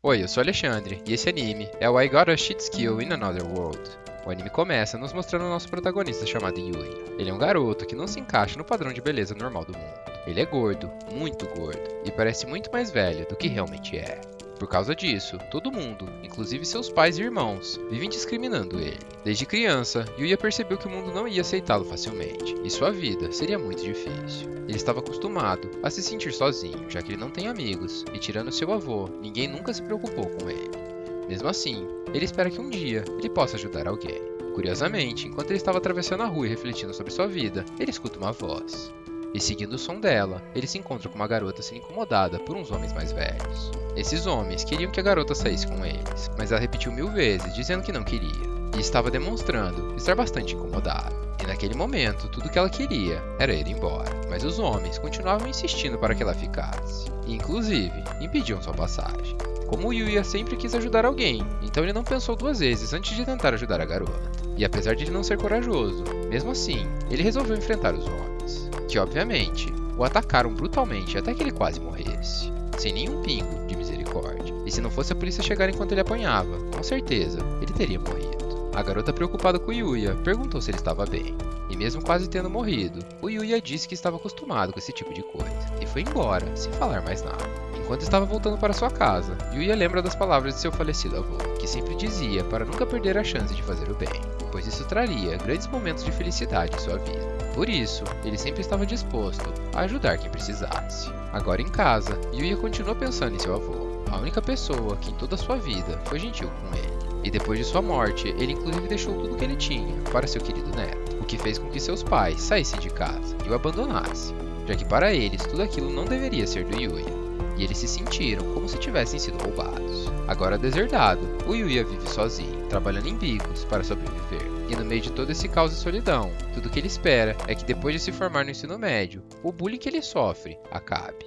Oi, eu sou Alexandre, e esse anime é o I Got a Cheat Skill in Another World. O anime começa nos mostrando o nosso protagonista chamado Yuya. Ele é um garoto que não se encaixa no padrão de beleza normal do mundo. Ele é gordo, muito gordo, e parece muito mais velho do que realmente é. Por causa disso, todo mundo, inclusive seus pais e irmãos, vivem discriminando ele. Desde criança, Yuya percebeu que o mundo não ia aceitá-lo facilmente, e sua vida seria muito difícil. Ele estava acostumado a se sentir sozinho, já que ele não tem amigos, e tirando seu avô, ninguém nunca se preocupou com ele. Mesmo assim, ele espera que um dia ele possa ajudar alguém. Curiosamente, enquanto ele estava atravessando a rua e refletindo sobre sua vida, ele escuta uma voz. E seguindo o som dela, ele se encontra com uma garota sendo incomodada por uns homens mais velhos. Esses homens queriam que a garota saísse com eles, mas ela repetiu 1000 vezes, dizendo que não queria, e estava demonstrando estar bastante incomodada. E naquele momento, tudo que ela queria era ir embora, mas os homens continuavam insistindo para que ela ficasse, e inclusive impediam sua passagem. Como o Yuya sempre quis ajudar alguém, então ele não pensou duas vezes antes de tentar ajudar a garota. E apesar de ele não ser corajoso, mesmo assim, ele resolveu enfrentar os homens, que obviamente o atacaram brutalmente até que ele quase morresse, sem nenhum pingo de misericórdia. E se não fosse a polícia chegar enquanto ele apanhava, com certeza ele teria morrido. A garota, preocupada com o Yuya, perguntou se ele estava bem. E mesmo quase tendo morrido, o Yuya disse que estava acostumado com esse tipo de coisa, e foi embora, sem falar mais nada. Enquanto estava voltando para sua casa, Yuya lembra das palavras de seu falecido avô, que sempre dizia para nunca perder a chance de fazer o bem, pois isso traria grandes momentos de felicidade em sua vida. Por isso, ele sempre estava disposto a ajudar quem precisasse. Agora em casa, Yuya continua pensando em seu avô, a única pessoa que em toda a sua vida foi gentil com ele. E depois de sua morte, ele inclusive deixou tudo o que ele tinha para seu querido neto, o que fez com que seus pais saíssem de casa e o abandonassem, já que para eles tudo aquilo não deveria ser do Yuya, e eles se sentiram como se tivessem sido roubados. Agora deserdado, o Yuya vive sozinho, trabalhando em bicos para sobreviver. E no meio de todo esse caos e solidão, tudo que ele espera é que depois de se formar no ensino médio, o bullying que ele sofre acabe.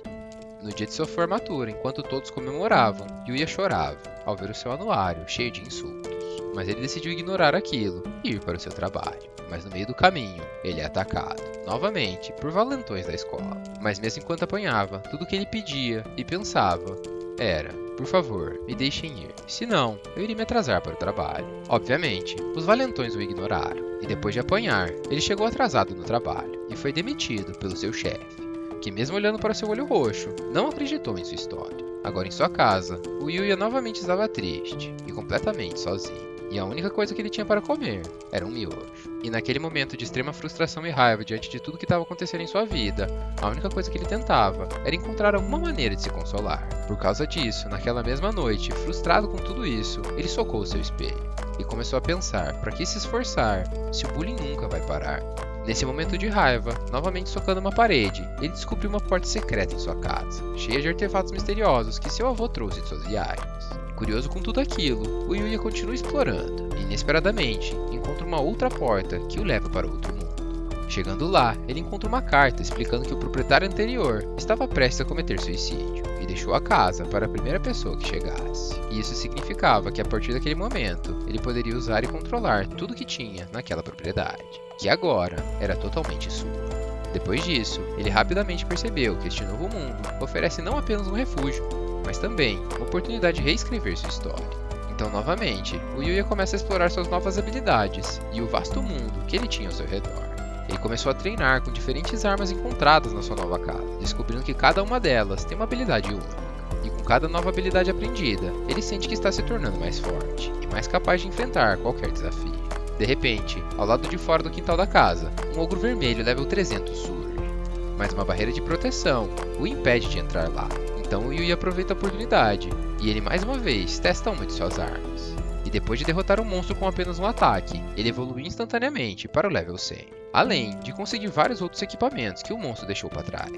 No dia de sua formatura, enquanto todos comemoravam, Yuya chorava ao ver o seu anuário cheio de insultos. Mas ele decidiu ignorar aquilo e ir para o seu trabalho. Mas no meio do caminho, ele é atacado, novamente, por valentões da escola. Mas mesmo enquanto apanhava, tudo que ele pedia e pensava era: por favor, me deixem ir, senão eu iria me atrasar para o trabalho. Obviamente, os valentões o ignoraram, e depois de apanhar, ele chegou atrasado no trabalho e foi demitido pelo seu chefe, que mesmo olhando para seu olho roxo, não acreditou em sua história. Agora em sua casa, o Yuya novamente estava triste e completamente sozinho. E a única coisa que ele tinha para comer era um miojo. E naquele momento de extrema frustração e raiva diante de tudo que estava acontecendo em sua vida, a única coisa que ele tentava era encontrar alguma maneira de se consolar. Por causa disso, naquela mesma noite, frustrado com tudo isso, ele socou o seu espelho e começou a pensar: para que se esforçar se o bullying nunca vai parar? Nesse momento de raiva, novamente socando uma parede, ele descobriu uma porta secreta em sua casa, cheia de artefatos misteriosos que seu avô trouxe de suas viagens. Curioso com tudo aquilo, o Yuya continua explorando e, inesperadamente, encontra uma outra porta que o leva para outro mundo. Chegando lá, ele encontra uma carta explicando que o proprietário anterior estava prestes a cometer suicídio e deixou a casa para a primeira pessoa que chegasse. E isso significava que a partir daquele momento, ele poderia usar e controlar tudo que tinha naquela propriedade, que agora era totalmente sua. Depois disso, ele rapidamente percebeu que este novo mundo oferece não apenas um refúgio, mas também uma oportunidade de reescrever sua história. Então, novamente, o Yuya começa a explorar suas novas habilidades e o vasto mundo que ele tinha ao seu redor. Ele começou a treinar com diferentes armas encontradas na sua nova casa, descobrindo que cada uma delas tem uma habilidade única. E com cada nova habilidade aprendida, ele sente que está se tornando mais forte e mais capaz de enfrentar qualquer desafio. De repente, ao lado de fora do quintal da casa, um ogro vermelho level 300 surge, mas uma barreira de proteção o impede de entrar lá. Então o Yuya aproveita a oportunidade e ele mais uma vez testa uma de suas armas. E depois de derrotar um monstro com apenas um ataque, ele evolui instantaneamente para o level 100, além de conseguir vários outros equipamentos que o monstro deixou para trás.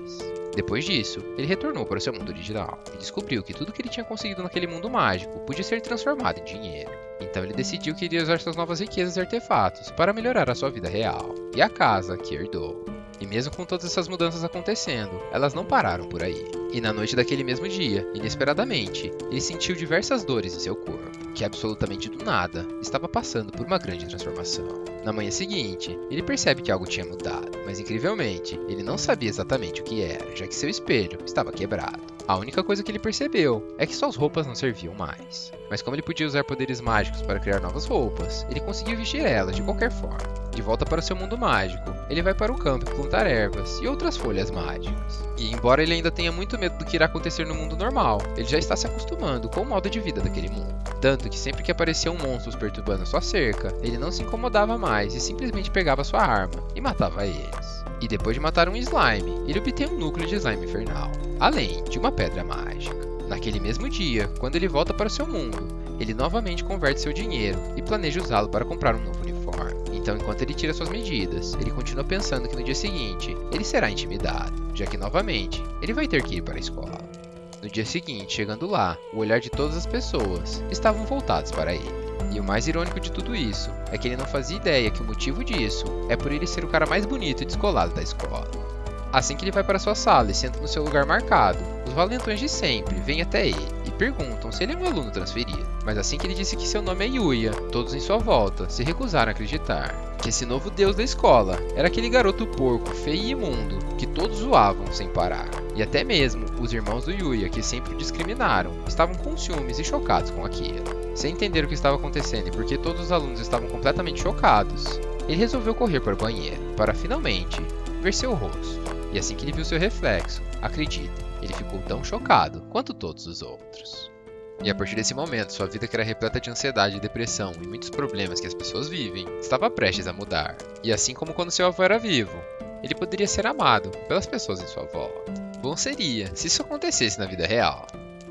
Depois disso, ele retornou para o seu mundo original e descobriu que tudo que ele tinha conseguido naquele mundo mágico podia ser transformado em dinheiro. Então ele decidiu que iria usar suas novas riquezas e artefatos para melhorar a sua vida real e a casa que herdou. E mesmo com todas essas mudanças acontecendo, elas não pararam por aí. E na noite daquele mesmo dia, inesperadamente, ele sentiu diversas dores em seu corpo, que absolutamente do nada estava passando por uma grande transformação. Na manhã seguinte, ele percebe que algo tinha mudado, mas incrivelmente, ele não sabia exatamente o que era, já que seu espelho estava quebrado. A única coisa que ele percebeu é que suas roupas não serviam mais. Mas como ele podia usar poderes mágicos para criar novas roupas, ele conseguiu vestir elas de qualquer forma. De volta para o seu mundo mágico, ele vai para o campo plantar ervas e outras folhas mágicas. E embora ele ainda tenha muito medo do que irá acontecer no mundo normal, ele já está se acostumando com o modo de vida daquele mundo. Tanto que sempre que apareciam monstros perturbando sua cerca, ele não se incomodava mais e simplesmente pegava sua arma e matava eles. E depois de matar um slime, ele obtém um núcleo de slime infernal, além de uma pedra mágica. Naquele mesmo dia, quando ele volta para o seu mundo, ele novamente converte seu dinheiro e planeja usá-lo para comprar um novo uniforme. Então, enquanto ele tira suas medidas, ele continua pensando que no dia seguinte, ele será intimidado, já que novamente, ele vai ter que ir para a escola. No dia seguinte, chegando lá, o olhar de todas as pessoas estavam voltados para ele. E o mais irônico de tudo isso é que ele não fazia ideia que o motivo disso é por ele ser o cara mais bonito e descolado da escola. Assim que ele vai para sua sala e senta no seu lugar marcado, os valentões de sempre vêm até ele e perguntam se ele é um aluno transferido. Mas assim que ele disse que seu nome é Yuya, todos em sua volta se recusaram a acreditar que esse novo deus da escola era aquele garoto porco, feio e imundo que todos zoavam sem parar. E até mesmo os irmãos do Yuya, que sempre o discriminaram, estavam com ciúmes e chocados com aquilo. Sem entender o que estava acontecendo e porque todos os alunos estavam completamente chocados, ele resolveu correr para o banheiro, para finalmente ver seu rosto. E assim que ele viu seu reflexo, acredita, ele ficou tão chocado quanto todos os outros. E a partir desse momento, sua vida, que era repleta de ansiedade, depressão e muitos problemas que as pessoas vivem, estava prestes a mudar. E assim como quando seu avô era vivo, ele poderia ser amado pelas pessoas em sua volta. Bom seria se isso acontecesse na vida real.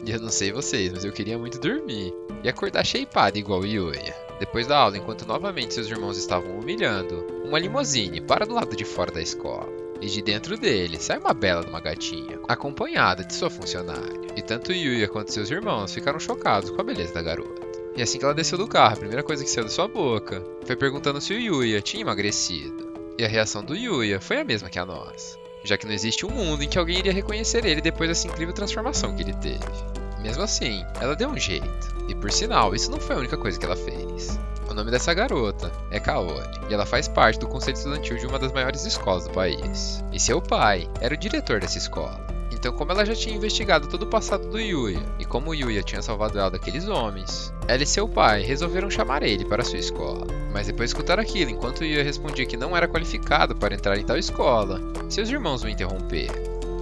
E eu não sei vocês, mas eu queria muito dormir e acordar shapeado igual o Yuya. Depois da aula, enquanto novamente seus irmãos estavam humilhando, uma limusine para do lado de fora da escola. E de dentro dele sai uma bela de uma gatinha, acompanhada de sua funcionária. E tanto Yuya quanto seus irmãos ficaram chocados com a beleza da garota. E assim que ela desceu do carro, a primeira coisa que saiu da sua boca foi perguntando se o Yuya tinha emagrecido. E a reação do Yuya foi a mesma que a nossa, já que não existe um mundo em que alguém iria reconhecer ele depois dessa incrível transformação que ele teve. Mesmo assim, ela deu um jeito. E por sinal, isso não foi a única coisa que ela fez. O nome dessa garota é Kaori, e ela faz parte do conselho estudantil de uma das maiores escolas do país. E seu pai era o diretor dessa escola. Então, como ela já tinha investigado todo o passado do Yuya, e como o Yuya tinha salvado ela daqueles homens, ela e seu pai resolveram chamar ele para sua escola. Mas depois de escutar aquilo, enquanto o Yuya respondia que não era qualificado para entrar em tal escola, seus irmãos o interromperam,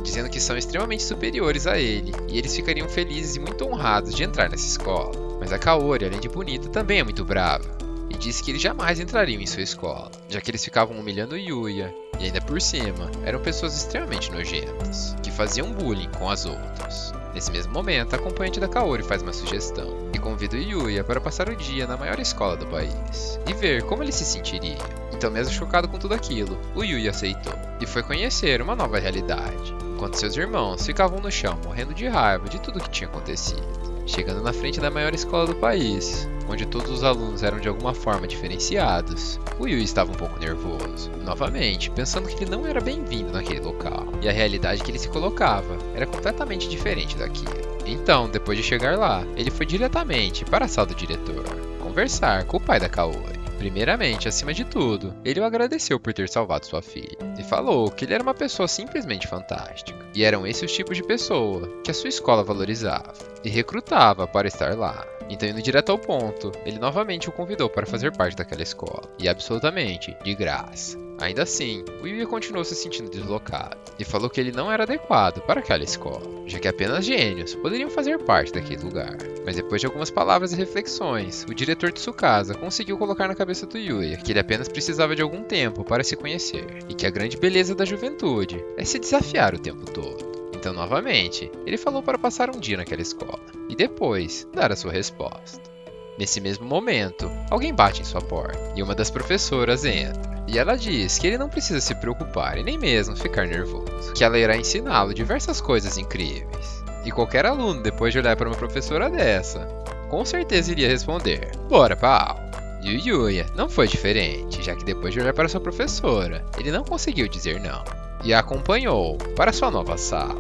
dizendo que são extremamente superiores a ele, e eles ficariam felizes e muito honrados de entrar nessa escola. Mas a Kaori, além de bonita, também é muito brava, e disse que eles jamais entrariam em sua escola, já que eles ficavam humilhando o Yuya, e ainda por cima, eram pessoas extremamente nojentas, que faziam bullying com as outras. Nesse mesmo momento, a acompanhante da Kaori faz uma sugestão, e convida o Yuya para passar o dia na maior escola do país, e ver como ele se sentiria. Então, mesmo chocado com tudo aquilo, o Yuya aceitou, e foi conhecer uma nova realidade, enquanto seus irmãos ficavam no chão morrendo de raiva de tudo o que tinha acontecido. Chegando na frente da maior escola do país, onde todos os alunos eram de alguma forma diferenciados, o Yuya estava um pouco nervoso, novamente pensando que ele não era bem-vindo naquele local, e a realidade que ele se colocava era completamente diferente daquilo. Então, depois de chegar lá, ele foi diretamente para a sala do diretor, conversar com o pai da Kaori. Primeiramente, acima de tudo, ele o agradeceu por ter salvado sua filha, e falou que ele era uma pessoa simplesmente fantástica, e eram esses os tipos de pessoa que a sua escola valorizava, e recrutava para estar lá. Então, indo direto ao ponto, ele novamente o convidou para fazer parte daquela escola, e absolutamente de graça. Ainda assim, o Yuya continuou se sentindo deslocado, e falou que ele não era adequado para aquela escola, já que apenas gênios poderiam fazer parte daquele lugar. Mas depois de algumas palavras e reflexões, o diretor de Tsukasa conseguiu colocar na cabeça do Yuya que ele apenas precisava de algum tempo para se conhecer, e que a grande beleza da juventude é se desafiar o tempo todo. Então, novamente, ele falou para passar um dia naquela escola, e depois dar a sua resposta. Nesse mesmo momento, alguém bate em sua porta, e uma das professoras entra. E ela diz que ele não precisa se preocupar e nem mesmo ficar nervoso, que ela irá ensiná-lo diversas coisas incríveis. E qualquer aluno, depois de olhar para uma professora dessa, com certeza iria responder: bora pra aula. E o Yuya não foi diferente, já que depois de olhar para sua professora, ele não conseguiu dizer não, e a acompanhou para sua nova sala.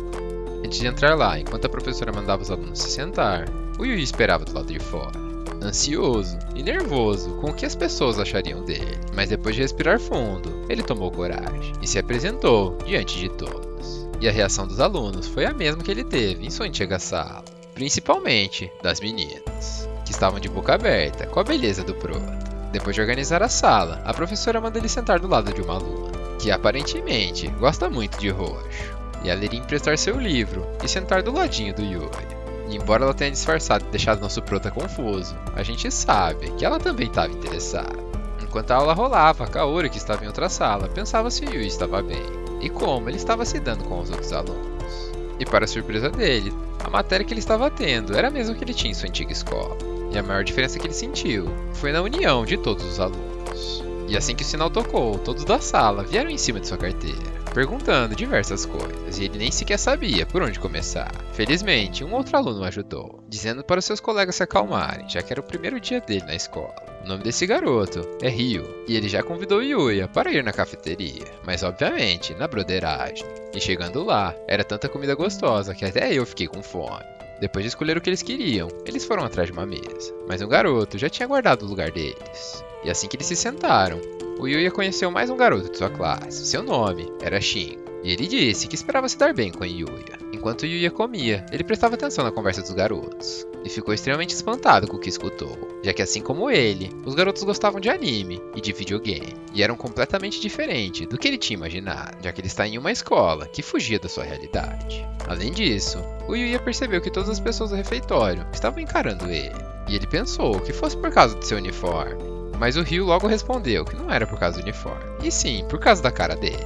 Antes de entrar lá, enquanto a professora mandava os alunos se sentar, o Yuya esperava do lado de fora, ansioso e nervoso com o que as pessoas achariam dele. Mas depois de respirar fundo, ele tomou coragem e se apresentou diante de todos. E a reação dos alunos foi a mesma que ele teve em sua antiga sala. Principalmente das meninas, que estavam de boca aberta com a beleza do prota. Depois de organizar a sala, a professora manda ele sentar do lado de uma aluna, que aparentemente gosta muito de roxo. E ela iria emprestar seu livro e sentar do ladinho do Yuya. E embora ela tenha disfarçado e deixado nosso prota confuso, a gente sabe que ela também estava interessada. Enquanto a aula rolava, Kaori, que estava em outra sala, pensava se o Yuya estava bem e como ele estava se dando com os outros alunos. E para surpresa dele, a matéria que ele estava tendo era a mesma que ele tinha em sua antiga escola. E a maior diferença que ele sentiu foi na união de todos os alunos. E assim que o sinal tocou, todos da sala vieram em cima de sua carteira, perguntando diversas coisas, e ele nem sequer sabia por onde começar. Felizmente, um outro aluno o ajudou, dizendo para os seus colegas se acalmarem, já que era o primeiro dia dele na escola. O nome desse garoto é Ryo, e ele já convidou Yuya para ir na cafeteria, mas obviamente na broderagem. E chegando lá, era tanta comida gostosa que até eu fiquei com fome. Depois de escolher o que eles queriam, eles foram atrás de uma mesa, mas um garoto já tinha guardado o lugar deles. E assim que eles se sentaram, o Yuya conheceu mais um garoto de sua classe. Seu nome era Shin, e ele disse que esperava se dar bem com Yuya. Enquanto Yuya comia, ele prestava atenção na conversa dos garotos, e ficou extremamente espantado com o que escutou, já que assim como ele, os garotos gostavam de anime e de videogame, e eram completamente diferentes do que ele tinha imaginado, já que ele está em uma escola que fugia da sua realidade. Além disso, o Yuya percebeu que todas as pessoas do refeitório estavam encarando ele, e ele pensou que fosse por causa do seu uniforme. Mas o Ryo logo respondeu que não era por causa do uniforme, e sim por causa da cara dele.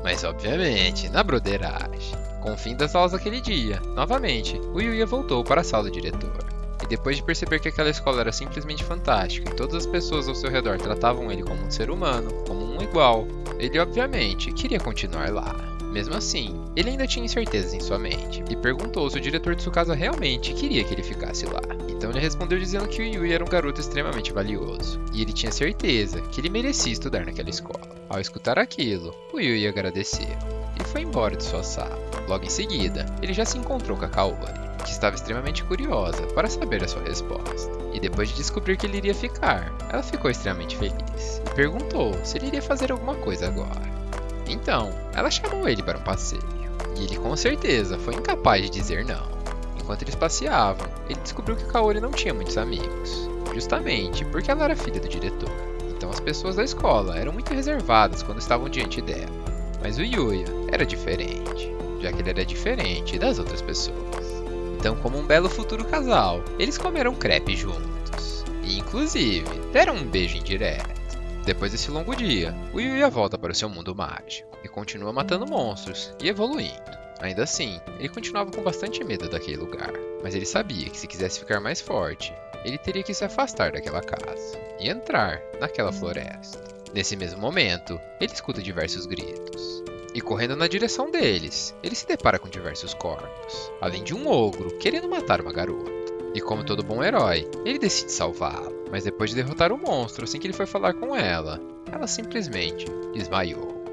Mas obviamente, na broderagem. Com o fim das aulas daquele dia, novamente, o Yuya voltou para a sala do diretor. E depois de perceber que aquela escola era simplesmente fantástica e todas as pessoas ao seu redor tratavam ele como um ser humano, como um igual, ele obviamente queria continuar lá. Mesmo assim, ele ainda tinha incertezas em sua mente, e perguntou se o diretor de sua casa realmente queria que ele ficasse lá. Então ele respondeu dizendo que o Yuya era um garoto extremamente valioso, e ele tinha certeza que ele merecia estudar naquela escola. Ao escutar aquilo, o Yuya agradeceu, e foi embora de sua sala. Logo em seguida, ele já se encontrou com a Kaori, que estava extremamente curiosa para saber a sua resposta. E depois de descobrir que ele iria ficar, ela ficou extremamente feliz, e perguntou se ele iria fazer alguma coisa agora. Então, ela chamou ele para um passeio, e ele com certeza foi incapaz de dizer não. Enquanto eles passeavam, ele descobriu que Kaori não tinha muitos amigos, justamente porque ela era filha do diretor. Então as pessoas da escola eram muito reservadas quando estavam diante dela. Mas o Yuya era diferente, já que ele era diferente das outras pessoas. Então, como um belo futuro casal, eles comeram crepe juntos, e inclusive deram um beijo indireto. Depois desse longo dia, o Yuya volta para o seu mundo mágico e continua matando monstros e evoluindo. Ainda assim, ele continuava com bastante medo daquele lugar, mas ele sabia que se quisesse ficar mais forte, ele teria que se afastar daquela casa e entrar naquela floresta. Nesse mesmo momento, ele escuta diversos gritos, e correndo na direção deles, ele se depara com diversos corpos, além de um ogro querendo matar uma garota. E como todo bom herói, ele decide salvá-la. Mas depois de derrotar o monstro, assim que ele foi falar com ela, ela simplesmente desmaiou.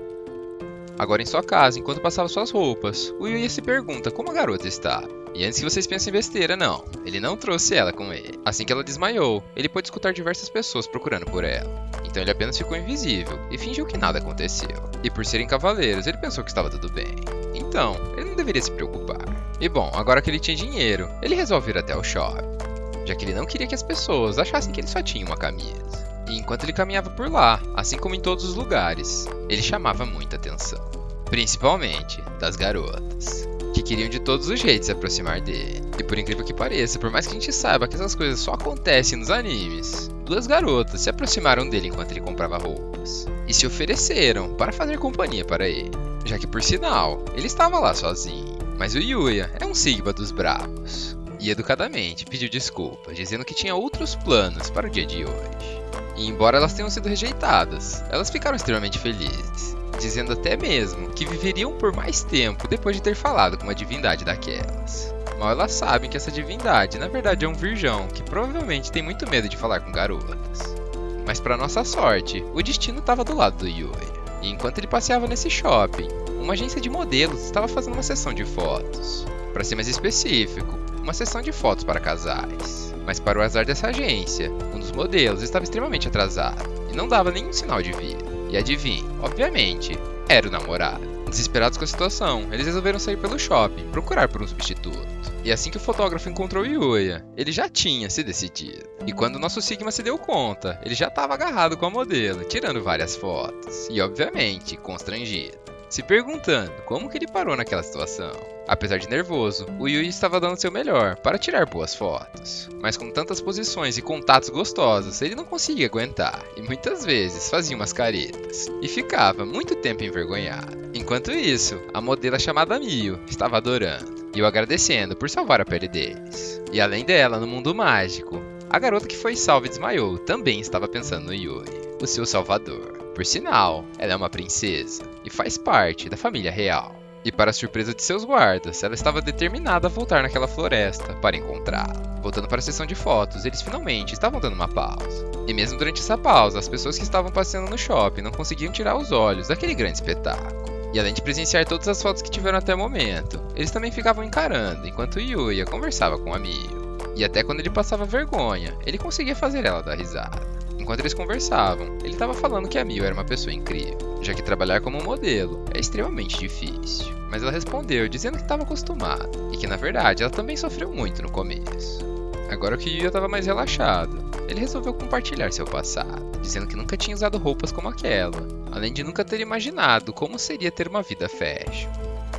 Agora em sua casa, enquanto passava suas roupas, o Yuya se pergunta como a garota está. E antes que vocês pensem besteira, não, ele não trouxe ela com ele. Assim que ela desmaiou, ele pôde escutar diversas pessoas procurando por ela. Então ele apenas ficou invisível e fingiu que nada aconteceu. E por serem cavaleiros, ele pensou que estava tudo bem. Então, ele não deveria se preocupar. E bom, agora que ele tinha dinheiro, ele resolve ir até o shopping, já que ele não queria que as pessoas achassem que ele só tinha uma camisa. E enquanto ele caminhava por lá, assim como em todos os lugares, ele chamava muita atenção. Principalmente das garotas, que queriam de todos os jeitos se aproximar dele. E por incrível que pareça, por mais que a gente saiba que essas coisas só acontecem nos animes, duas garotas se aproximaram dele enquanto ele comprava roupas, e se ofereceram para fazer companhia para ele, já que por sinal, ele estava lá sozinho. Mas o Yuya é um Sigma dos bravos, e educadamente pediu desculpas, dizendo que tinha outros planos para o dia de hoje. E embora elas tenham sido rejeitadas, elas ficaram extremamente felizes, dizendo até mesmo que viveriam por mais tempo depois de ter falado com uma divindade daquelas. Mal elas sabem que essa divindade na verdade é um virgão que provavelmente tem muito medo de falar com garotas. Mas para nossa sorte, o destino estava do lado do Yuya. E enquanto ele passeava nesse shopping, uma agência de modelos estava fazendo uma sessão de fotos. Para ser mais específico, uma sessão de fotos para casais. Mas para o azar dessa agência, um dos modelos estava extremamente atrasado e não dava nenhum sinal de vida. E adivinhe, obviamente, era o namorado. Desesperados com a situação, eles resolveram sair pelo shopping, procurar por um substituto. E assim que o fotógrafo encontrou Yuya, ele já tinha se decidido. E quando o nosso Sigma se deu conta, ele já estava agarrado com a modelo, tirando várias fotos. E obviamente, constrangido, se perguntando como que ele parou naquela situação. Apesar de nervoso, o Yuya estava dando seu melhor para tirar boas fotos. Mas com tantas posições e contatos gostosos, ele não conseguia aguentar, e muitas vezes fazia umas caretas, e ficava muito tempo envergonhado. Enquanto isso, a modelo chamada Mio estava adorando, e o agradecendo por salvar a pele deles. E além dela, no mundo mágico, a garota que foi salva e desmaiou também estava pensando no Yuya, o seu salvador. Por sinal, ela é uma princesa, e faz parte da família real. E para a surpresa de seus guardas, ela estava determinada a voltar naquela floresta para encontrá-lo. Voltando para a sessão de fotos, eles finalmente estavam dando uma pausa. E mesmo durante essa pausa, as pessoas que estavam passeando no shopping não conseguiam tirar os olhos daquele grande espetáculo. E além de presenciar todas as fotos que tiveram até o momento, eles também ficavam encarando enquanto Yuya conversava com a Mio. E até quando ele passava vergonha, ele conseguia fazer ela dar risada. Enquanto eles conversavam, ele estava falando que a Mio era uma pessoa incrível, já que trabalhar como modelo é extremamente difícil. Mas ela respondeu dizendo que estava acostumada, e que na verdade ela também sofreu muito no começo. Agora que Yuya estava mais relaxado, ele resolveu compartilhar seu passado, dizendo que nunca tinha usado roupas como aquela, além de nunca ter imaginado como seria ter uma vida fashion.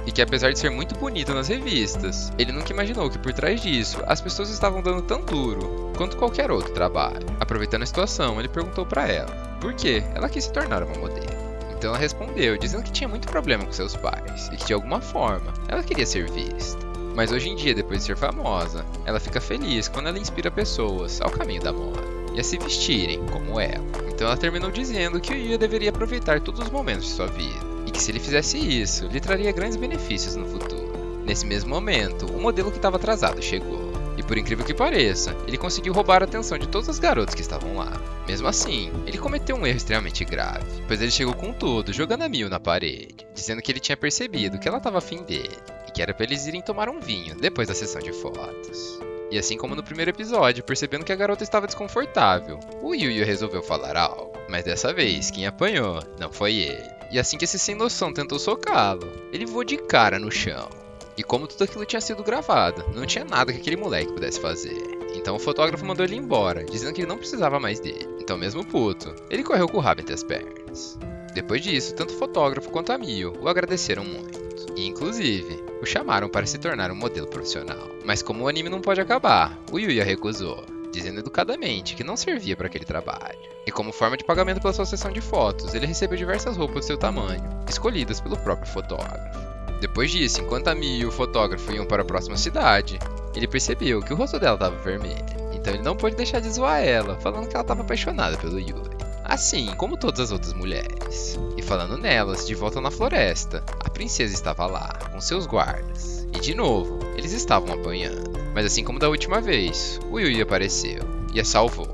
E que apesar de ser muito bonito nas revistas, ele nunca imaginou que por trás disso as pessoas estavam dando tão duro quanto qualquer outro trabalho. Aproveitando a situação, ele perguntou para ela por que ela quis se tornar uma modelo. Então ela respondeu dizendo que tinha muito problema com seus pais e que de alguma forma ela queria ser vista. Mas hoje em dia, depois de ser famosa, ela fica feliz quando ela inspira pessoas ao caminho da moda e a se vestirem como ela. Então ela terminou dizendo que o Yuya deveria aproveitar todos os momentos de sua vida e que se ele fizesse isso, lhe traria grandes benefícios no futuro. Nesse mesmo momento, o modelo que estava atrasado chegou. E por incrível que pareça, ele conseguiu roubar a atenção de todas as garotas que estavam lá. Mesmo assim, ele cometeu um erro extremamente grave, pois ele chegou com tudo, jogando a Mio na parede, dizendo que ele tinha percebido que ela estava afim dele, e que era para eles irem tomar um vinho depois da sessão de fotos. E assim como no primeiro episódio, percebendo que a garota estava desconfortável, o Yuya resolveu falar algo, mas dessa vez quem apanhou não foi ele. E assim que esse sem noção tentou socá-lo, ele voou de cara no chão. E como tudo aquilo tinha sido gravado, não tinha nada que aquele moleque pudesse fazer. Então o fotógrafo mandou ele embora, dizendo que ele não precisava mais dele. Então mesmo puto, ele correu com o rabo entre as pernas. Depois disso, tanto o fotógrafo quanto a Mio o agradeceram muito. E inclusive, o chamaram para se tornar um modelo profissional. Mas como o anime não pode acabar, o Yuya recusou, dizendo educadamente que não servia para aquele trabalho. E como forma de pagamento pela sua sessão de fotos, ele recebeu diversas roupas de seu tamanho, escolhidas pelo próprio fotógrafo. Depois disso, enquanto a Mio e o fotógrafo iam para a próxima cidade, ele percebeu que o rosto dela estava vermelho. Então ele não pôde deixar de zoar ela, falando que ela estava apaixonada pelo Yuya. Assim como todas as outras mulheres. E falando nelas, de volta na floresta, a princesa estava lá, com seus guardas. E de novo, eles estavam apanhando. Mas assim como da última vez, o Yuya apareceu e a salvou.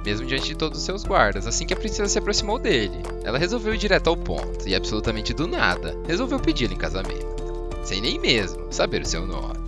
Mesmo diante de todos os seus guardas, assim que a princesa se aproximou dele, ela resolveu ir direto ao ponto e absolutamente do nada, resolveu pedi-lo em casamento, sem nem mesmo saber o seu nome.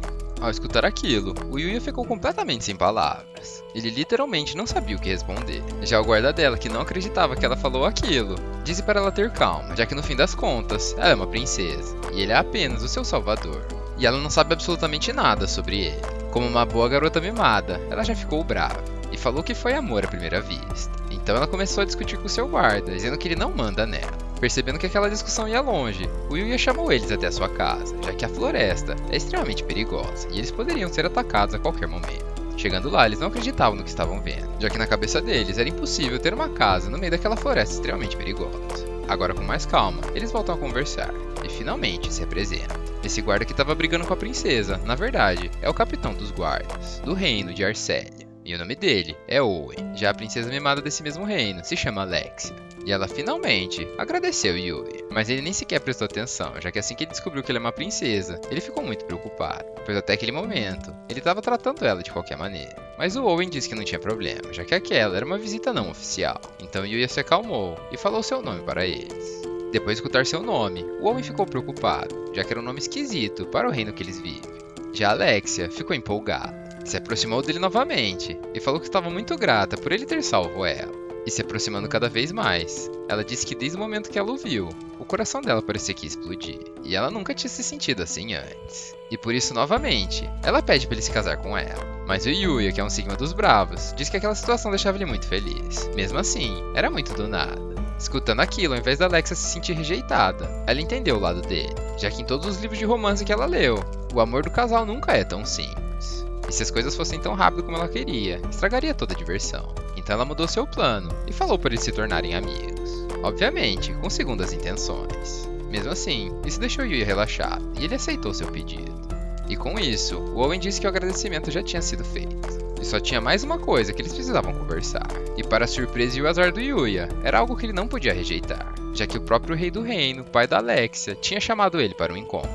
Ao escutar aquilo, o Yuya ficou completamente sem palavras. Ele literalmente não sabia o que responder. Já o guarda dela, que não acreditava que ela falou aquilo, disse para ela ter calma, já que no fim das contas, ela é uma princesa, e ele é apenas o seu salvador. E ela não sabe absolutamente nada sobre ele. Como uma boa garota mimada, ela já ficou brava e falou que foi amor à primeira vista. Então ela começou a discutir com seu guarda, dizendo que ele não manda nela. Percebendo que aquela discussão ia longe, o Yuya chamou eles até a sua casa, já que a floresta é extremamente perigosa e eles poderiam ser atacados a qualquer momento. Chegando lá, eles não acreditavam no que estavam vendo, já que na cabeça deles era impossível ter uma casa no meio daquela floresta extremamente perigosa. Agora com mais calma, eles voltam a conversar e finalmente se apresentam. Esse guarda que estava brigando com a princesa, na verdade, é o capitão dos guardas, do reino de Arcélia. E o nome dele é Owen. Já a princesa mimada desse mesmo reino se chama Alexia. E ela finalmente agradeceu Yuya. Mas ele nem sequer prestou atenção, já que assim que ele descobriu que ela é uma princesa, ele ficou muito preocupado. Pois até aquele momento, ele estava tratando ela de qualquer maneira. Mas o Owen disse que não tinha problema, já que aquela era uma visita não oficial. Então Yuya se acalmou e falou seu nome para eles. Depois de escutar seu nome, o Owen ficou preocupado, já que era um nome esquisito para o reino que eles vivem. Já Alexia ficou empolgada. Se aproximou dele novamente e falou que estava muito grata por ele ter salvo ela. e se aproximando cada vez mais. Ela disse que desde o momento que ela o viu, o coração dela parecia que ia explodir, e ela nunca tinha se sentido assim antes. E por isso, novamente, ela pede para ele se casar com ela. Mas o Yuya, que é um sigma dos bravos, diz que aquela situação deixava ele muito feliz. Mesmo assim, era muito do nada. Escutando aquilo, ao invés da Alexia se sentir rejeitada, ela entendeu o lado dele, já que em todos os livros de romance que ela leu, o amor do casal nunca é tão simples. E se as coisas fossem tão rápido como ela queria, estragaria toda a diversão. Então ela mudou seu plano e falou para eles se tornarem amigos. Obviamente, com segundas intenções. Mesmo assim, isso deixou Yuya relaxado e ele aceitou seu pedido. E com isso, o Owen disse que o agradecimento já tinha sido feito. E só tinha mais uma coisa que eles precisavam conversar. E para a surpresa e o azar do Yuya, era algo que ele não podia rejeitar, já que o próprio rei do reino, pai da Alexia, tinha chamado ele para um encontro.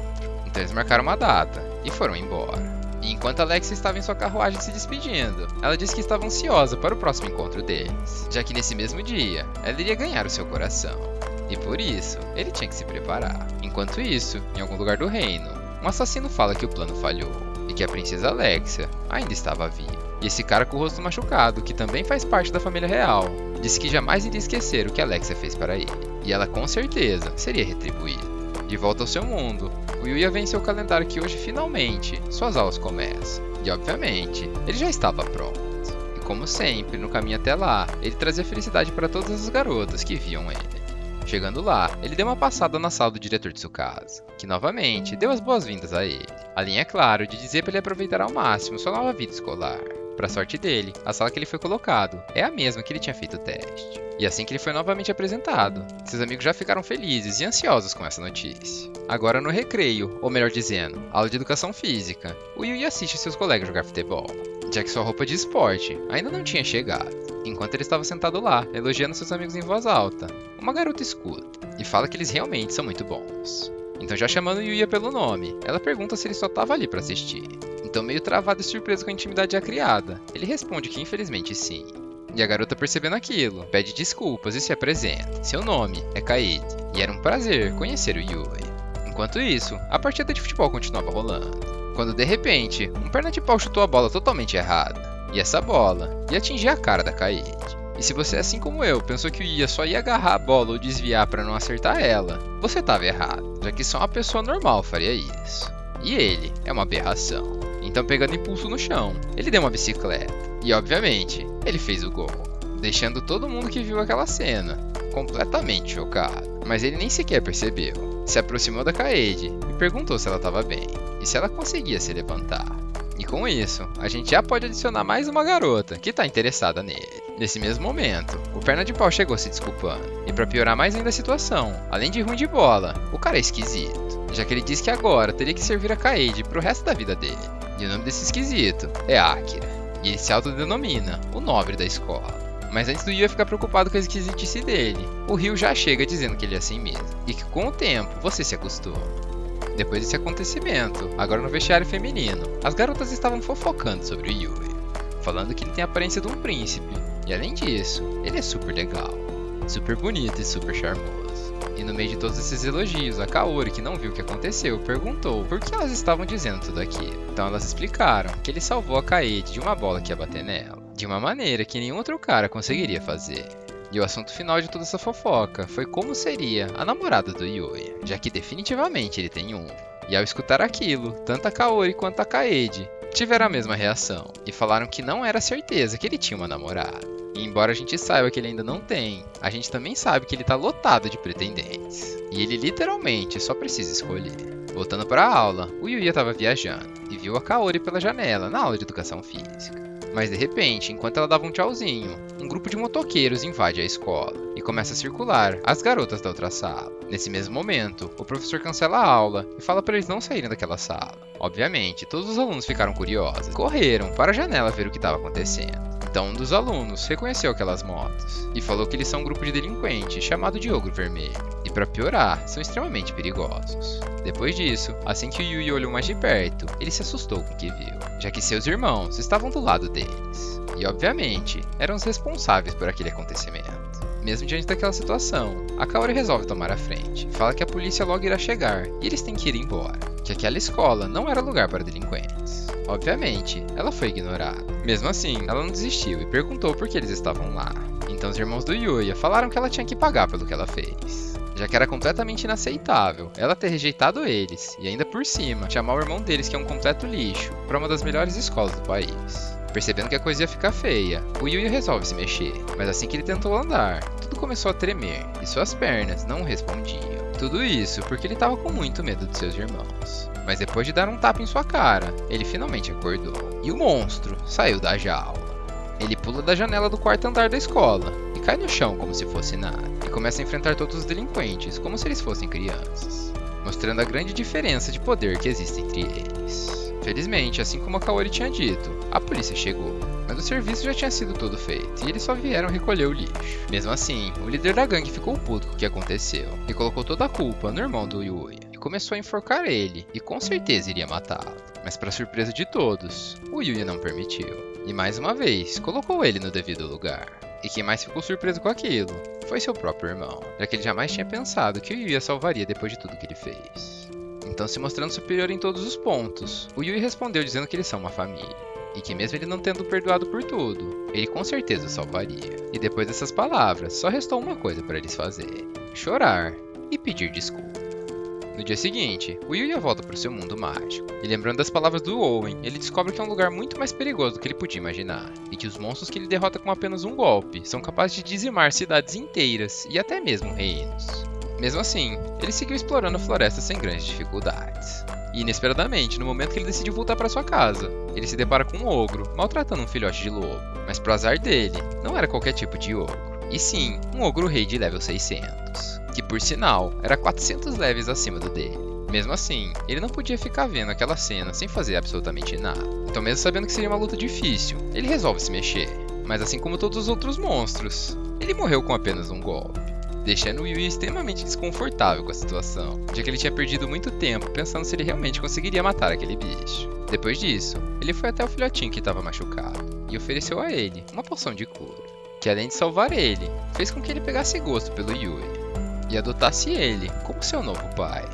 Então eles marcaram uma data e foram embora. E enquanto Alexia estava em sua carruagem se despedindo, ela disse que estava ansiosa para o próximo encontro deles, já que nesse mesmo dia, ela iria ganhar o seu coração. E por isso, ele tinha que se preparar. Enquanto isso, em algum lugar do reino, um assassino fala que o plano falhou, e que a princesa Alexia ainda estava viva. E esse cara com o rosto machucado, que também faz parte da família real, disse que jamais iria esquecer o que Alexia fez para ele, e ela com certeza seria retribuída. De volta ao seu mundo, o Yuya venceu o calendário que hoje finalmente suas aulas começam. E obviamente, ele já estava pronto. E como sempre, no caminho até lá, ele trazia felicidade para todas as garotas que viam ele. Chegando lá, ele deu uma passada na sala do diretor de Tsukasa, que novamente deu as boas-vindas a ele. Além, é claro, de dizer para ele aproveitar ao máximo sua nova vida escolar. Para sorte dele, a sala que ele foi colocado é a mesma que ele tinha feito o teste. E assim que ele foi novamente apresentado, seus amigos já ficaram felizes e ansiosos com essa notícia. Agora no recreio, ou melhor dizendo, aula de educação física, o Yuya assiste seus colegas jogar futebol, já que sua roupa de esporte ainda não tinha chegado. Enquanto ele estava sentado lá, elogiando seus amigos em voz alta, uma garota escuta e fala que eles realmente são muito bons. Então, já chamando Yuya pelo nome, ela pergunta se ele só estava ali para assistir. Então, meio travado e surpreso com a intimidade já criada, ele responde que infelizmente sim. E a garota, percebendo aquilo, pede desculpas e se apresenta. Seu nome é Kaede, e era um prazer conhecer o Yuya. Enquanto isso, a partida de futebol continuava rolando, quando de repente, um perna de pau chutou a bola totalmente errada, e essa bola ia atingir a cara da Kaede. E se você, assim como eu, pensou que o Yuya só ia agarrar a bola ou desviar para não acertar ela, você estava errado, já que só uma pessoa normal faria isso. E ele é uma aberração. Então, pegando impulso no chão, ele deu uma bicicleta. E, obviamente, ele fez o gol, deixando todo mundo que viu aquela cena completamente chocado. Mas ele nem sequer percebeu. Se aproximou da Kaede e perguntou se ela estava bem e se ela conseguia se levantar. E com isso, a gente já pode adicionar mais uma garota que está interessada nele. Nesse mesmo momento, o perna de pau chegou se desculpando. E para piorar mais ainda a situação, além de ruim de bola, o cara é esquisito, já que ele diz que agora teria que servir a Kaede pro resto da vida dele. E o nome desse esquisito é Akira, e ele se autodenomina o nobre da escola. Mas antes do Yuya ficar preocupado com a esquisitice dele, o Ryu já chega dizendo que ele é assim mesmo, e que com o tempo você se acostuma. Depois desse acontecimento, agora no vestiário feminino, as garotas estavam fofocando sobre o Yuya, falando que ele tem a aparência de um príncipe, e além disso, ele é super legal, super bonito e super charmoso. E no meio de todos esses elogios, a Kaori, que não viu o que aconteceu, perguntou por que elas estavam dizendo tudo aquilo. Então elas explicaram que ele salvou a Kaede de uma bola que ia bater nela, de uma maneira que nenhum outro cara conseguiria fazer. E o assunto final de toda essa fofoca foi como seria a namorada do Yuya, já que definitivamente ele tem um. E ao escutar aquilo, tanto a Kaori quanto a Kaede tiveram a mesma reação, e falaram que não era certeza que ele tinha uma namorada. E embora a gente saiba que ele ainda não tem, a gente também sabe que ele tá lotado de pretendentes. E ele literalmente só precisa escolher. Voltando para a aula, o Yuya estava viajando, e viu a Kaori pela janela na aula de educação física. Mas de repente, enquanto ela dava um tchauzinho, um grupo de motoqueiros invade a escola e começa a circular as garotas da outra sala. Nesse mesmo momento, o professor cancela a aula e fala para eles não saírem daquela sala. Obviamente, todos os alunos ficaram curiosos e correram para a janela ver o que estava acontecendo. Então um dos alunos reconheceu aquelas motos e falou que eles são um grupo de delinquentes chamado de Ogro Vermelho. E para piorar, são extremamente perigosos. Depois disso, assim que o Yuya olhou mais de perto, ele se assustou com o que viu, já que seus irmãos estavam do lado deles. E obviamente, eram os responsáveis por aquele acontecimento. Mesmo diante daquela situação, a Kaori resolve tomar a frente. Fala que a polícia logo irá chegar e eles têm que ir embora, que aquela escola não era lugar para delinquentes. Obviamente, ela foi ignorada. Mesmo assim, ela não desistiu e perguntou por que eles estavam lá. Então os irmãos do Yuya falaram que ela tinha que pagar pelo que ela fez, já que era completamente inaceitável ela ter rejeitado eles e ainda por cima chamar o irmão deles, que é um completo lixo, para uma das melhores escolas do país. Percebendo que a coisa ia ficar feia, o Yuya resolve se mexer, mas assim que ele tentou andar, tudo começou a tremer e suas pernas não respondiam. Tudo isso porque ele estava com muito medo de seus irmãos. Mas depois de dar um tapa em sua cara, ele finalmente acordou. E o monstro saiu da jaula. Ele pula da janela do quarto andar da escola e cai no chão como se fosse nada. E começa a enfrentar todos os delinquentes como se eles fossem crianças, mostrando a grande diferença de poder que existe entre eles. Felizmente, assim como a Kaori tinha dito, a polícia chegou, mas o serviço já tinha sido todo feito e eles só vieram recolher o lixo. Mesmo assim, o líder da gangue ficou puto com o que aconteceu e colocou toda a culpa no irmão do Yuya e começou a enforcar ele e com certeza iria matá-lo. Mas para surpresa de todos, o Yuya não permitiu e mais uma vez colocou ele no devido lugar. E quem mais ficou surpreso com aquilo foi seu próprio irmão, já que ele jamais tinha pensado que o Yuya salvaria depois de tudo que ele fez. Então, se mostrando superior em todos os pontos, o Yuya respondeu dizendo que eles são uma família, e que mesmo ele não tendo perdoado por tudo, ele com certeza o salvaria. E depois dessas palavras, só restou uma coisa para eles fazerem: chorar e pedir desculpa. No dia seguinte, o Yuya volta para o seu mundo mágico, e lembrando das palavras do Owen, ele descobre que é um lugar muito mais perigoso do que ele podia imaginar, e que os monstros que ele derrota com apenas um golpe são capazes de dizimar cidades inteiras e até mesmo reinos. Mesmo assim, ele seguiu explorando a floresta sem grandes dificuldades. E inesperadamente, no momento que ele decidiu voltar para sua casa, ele se depara com um ogro maltratando um filhote de lobo. Mas pro azar dele, não era qualquer tipo de ogro, e sim um ogro rei de level 600, que por sinal era 400 levels acima do dele. Mesmo assim, ele não podia ficar vendo aquela cena sem fazer absolutamente nada. Então, mesmo sabendo que seria uma luta difícil, ele resolve se mexer. Mas assim como todos os outros monstros, ele morreu com apenas um golpe, deixando o Yuya extremamente desconfortável com a situação, já que ele tinha perdido muito tempo pensando se ele realmente conseguiria matar aquele bicho. Depois disso, ele foi até o filhotinho que estava machucado e ofereceu a ele uma poção de cura, que além de salvar ele, fez com que ele pegasse gosto pelo Yuya e adotasse ele como seu novo pai,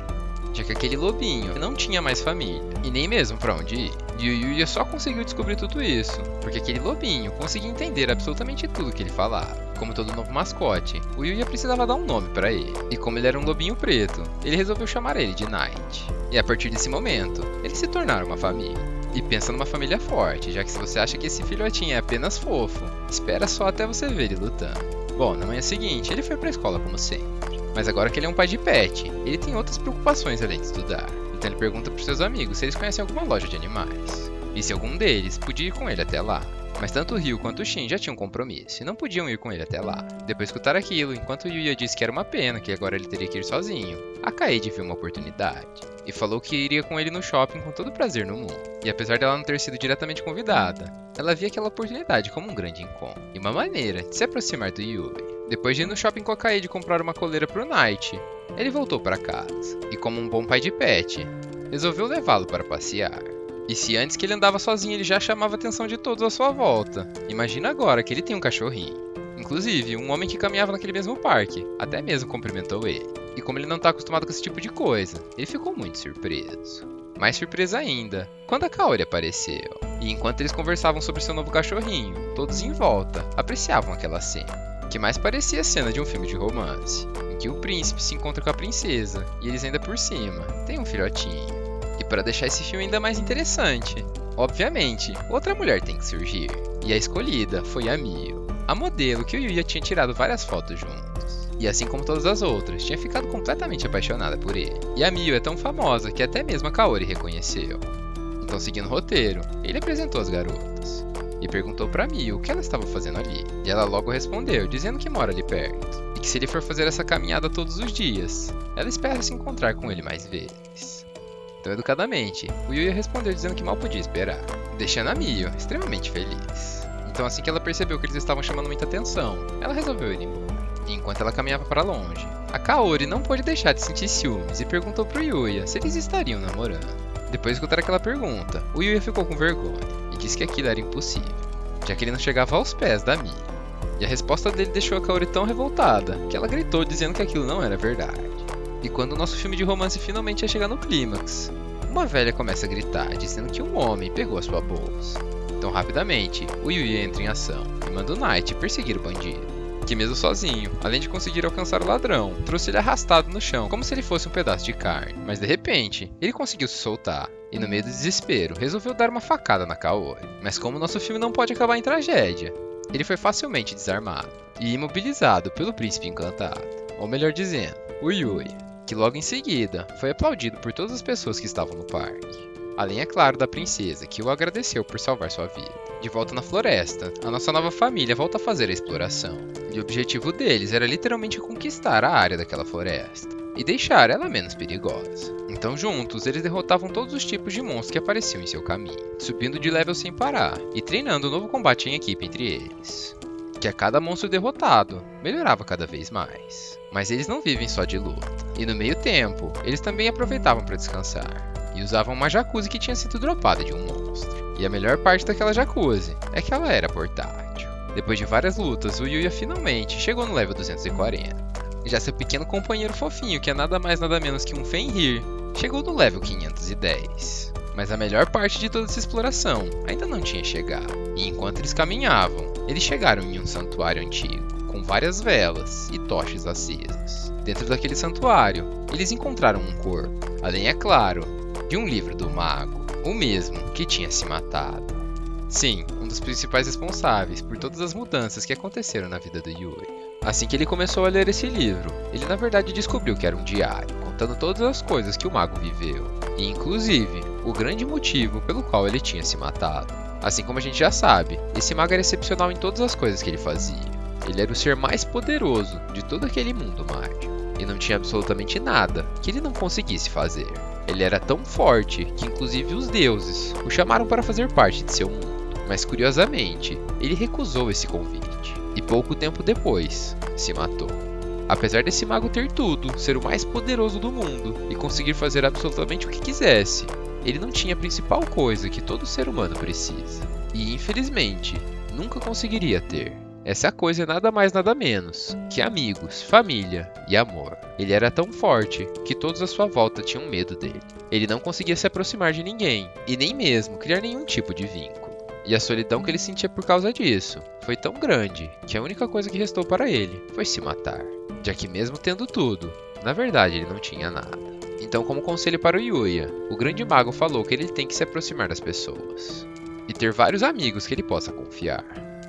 já que aquele lobinho não tinha mais família e nem mesmo para onde ir. E o Yuya só conseguiu descobrir tudo isso porque aquele lobinho conseguia entender absolutamente tudo que ele falava. Como todo novo mascote, o Yuya precisava dar um nome para ele, e como ele era um lobinho preto, ele resolveu chamar ele de Knight. E a partir desse momento, eles se tornaram uma família. E pensa numa família forte, já que se você acha que esse filhotinho é apenas fofo, espera só até você ver ele lutando. Bom, na manhã seguinte, ele foi pra escola como sempre. Mas agora que ele é um pai de pet, ele tem outras preocupações além de estudar. Então ele pergunta pros seus amigos se eles conhecem alguma loja de animais, e se algum deles podia ir com ele até lá. Mas tanto o Ryu quanto o Shin já tinham um compromisso e não podiam ir com ele até lá. Depois de escutar aquilo, enquanto o Yuya disse que era uma pena, que agora ele teria que ir sozinho, a Kaede viu uma oportunidade e falou que iria com ele no shopping com todo o prazer no mundo. E apesar dela não ter sido diretamente convidada, ela via aquela oportunidade como um grande encontro e uma maneira de se aproximar do Yuya. Depois de ir no shopping com a Kaede comprar uma coleira pro Knight, ele voltou para casa e, como um bom pai de pet, resolveu levá-lo para passear. E se antes que ele andava sozinho ele já chamava a atenção de todos à sua volta, imagina agora que ele tem um cachorrinho. Inclusive, um homem que caminhava naquele mesmo parque até mesmo cumprimentou ele. E como ele não está acostumado com esse tipo de coisa, ele ficou muito surpreso. Mais surpresa ainda, quando a Kaori apareceu. E enquanto eles conversavam sobre seu novo cachorrinho, todos em volta apreciavam aquela cena, que mais parecia a cena de um filme de romance, em que o príncipe se encontra com a princesa e eles ainda por cima têm um filhotinho. E para deixar esse filme ainda mais interessante, obviamente, outra mulher tem que surgir. E a escolhida foi a Mio, a modelo que o Yuya tinha tirado várias fotos juntos. E assim como todas as outras, tinha ficado completamente apaixonada por ele. E a Mio é tão famosa que até mesmo a Kaori reconheceu. Então, seguindo o roteiro, ele apresentou as garotas e perguntou para Mio o que ela estava fazendo ali. E ela logo respondeu, dizendo que mora ali perto e que se ele for fazer essa caminhada todos os dias, ela espera se encontrar com ele mais vezes. Então, educadamente, o Yuya respondeu dizendo que mal podia esperar, deixando a Mio extremamente feliz. Então, assim que ela percebeu que eles estavam chamando muita atenção, ela resolveu ir embora. E enquanto ela caminhava para longe, a Kaori não pôde deixar de sentir ciúmes e perguntou pro Yuya se eles estariam namorando. Depois de escutar aquela pergunta, o Yuya ficou com vergonha e disse que aquilo era impossível, já que ele não chegava aos pés da Mio. E a resposta dele deixou a Kaori tão revoltada que ela gritou dizendo que aquilo não era verdade. E quando o nosso filme de romance finalmente ia chegar no clímax, uma velha começa a gritar, dizendo que um homem pegou a sua bolsa. Então, rapidamente, o Yuya entra em ação e manda o Knight perseguir o bandido. que mesmo sozinho, além de conseguir alcançar o ladrão, trouxe ele arrastado no chão, como se ele fosse um pedaço de carne. Mas de repente, ele conseguiu se soltar. E no meio do desespero, resolveu dar uma facada na Kaori. Mas como nosso filme não pode acabar em tragédia, ele foi facilmente desarmado e imobilizado pelo príncipe encantado. Ou melhor dizendo, o Yuya, que logo em seguida foi aplaudido por todas as pessoas que estavam no parque. Além, é claro, da princesa, que o agradeceu por salvar sua vida. De volta na floresta, a nossa nova família volta a fazer a exploração. E o objetivo deles era literalmente conquistar a área daquela floresta e deixar ela menos perigosa. Então juntos, eles derrotavam todos os tipos de monstros que apareciam em seu caminho, subindo de level sem parar e treinando um novo combate em equipe entre eles. Que a cada monstro derrotado, melhorava cada vez mais. Mas eles não vivem só de luta. E no meio tempo, eles também aproveitavam para descansar. E usavam uma jacuzzi que tinha sido dropada de um monstro. E a melhor parte daquela jacuzzi é que ela era portátil. Depois de várias lutas, o Yuya finalmente chegou no level 240. Já seu pequeno companheiro fofinho, que é nada mais nada menos que um Fenrir, chegou no level 510. Mas a melhor parte de toda essa exploração ainda não tinha chegado. E enquanto eles caminhavam, eles chegaram em um santuário antigo, com várias velas e tochas acesas. Dentro daquele santuário, eles encontraram um corpo, além, é claro, de um livro do mago, o mesmo que tinha se matado. Sim, um dos principais responsáveis por todas as mudanças que aconteceram na vida do Yuya. Assim que ele começou a ler esse livro, ele na verdade descobriu que era um diário, contando todas as coisas que o mago viveu, e inclusive o grande motivo pelo qual ele tinha se matado. Assim como a gente já sabe, esse mago era excepcional em todas as coisas que ele fazia. Ele era o ser mais poderoso de todo aquele mundo mágico, e não tinha absolutamente nada que ele não conseguisse fazer. Ele era tão forte que inclusive os deuses o chamaram para fazer parte de seu mundo. Mas curiosamente, ele recusou esse convite. E pouco tempo depois, se matou. Apesar desse mago ter tudo, ser o mais poderoso do mundo e conseguir fazer absolutamente o que quisesse, ele não tinha a principal coisa que todo ser humano precisa. E infelizmente, nunca conseguiria ter. Essa coisa é nada mais nada menos que amigos, família e amor. Ele era tão forte que todos à sua volta tinham medo dele. Ele não conseguia se aproximar de ninguém e nem mesmo criar nenhum tipo de vínculo. E a solidão que ele sentia por causa disso foi tão grande que a única coisa que restou para ele foi se matar. Já que mesmo tendo tudo, na verdade ele não tinha nada. Então, como conselho para o Yuya, o grande mago falou que ele tem que se aproximar das pessoas e ter vários amigos que ele possa confiar.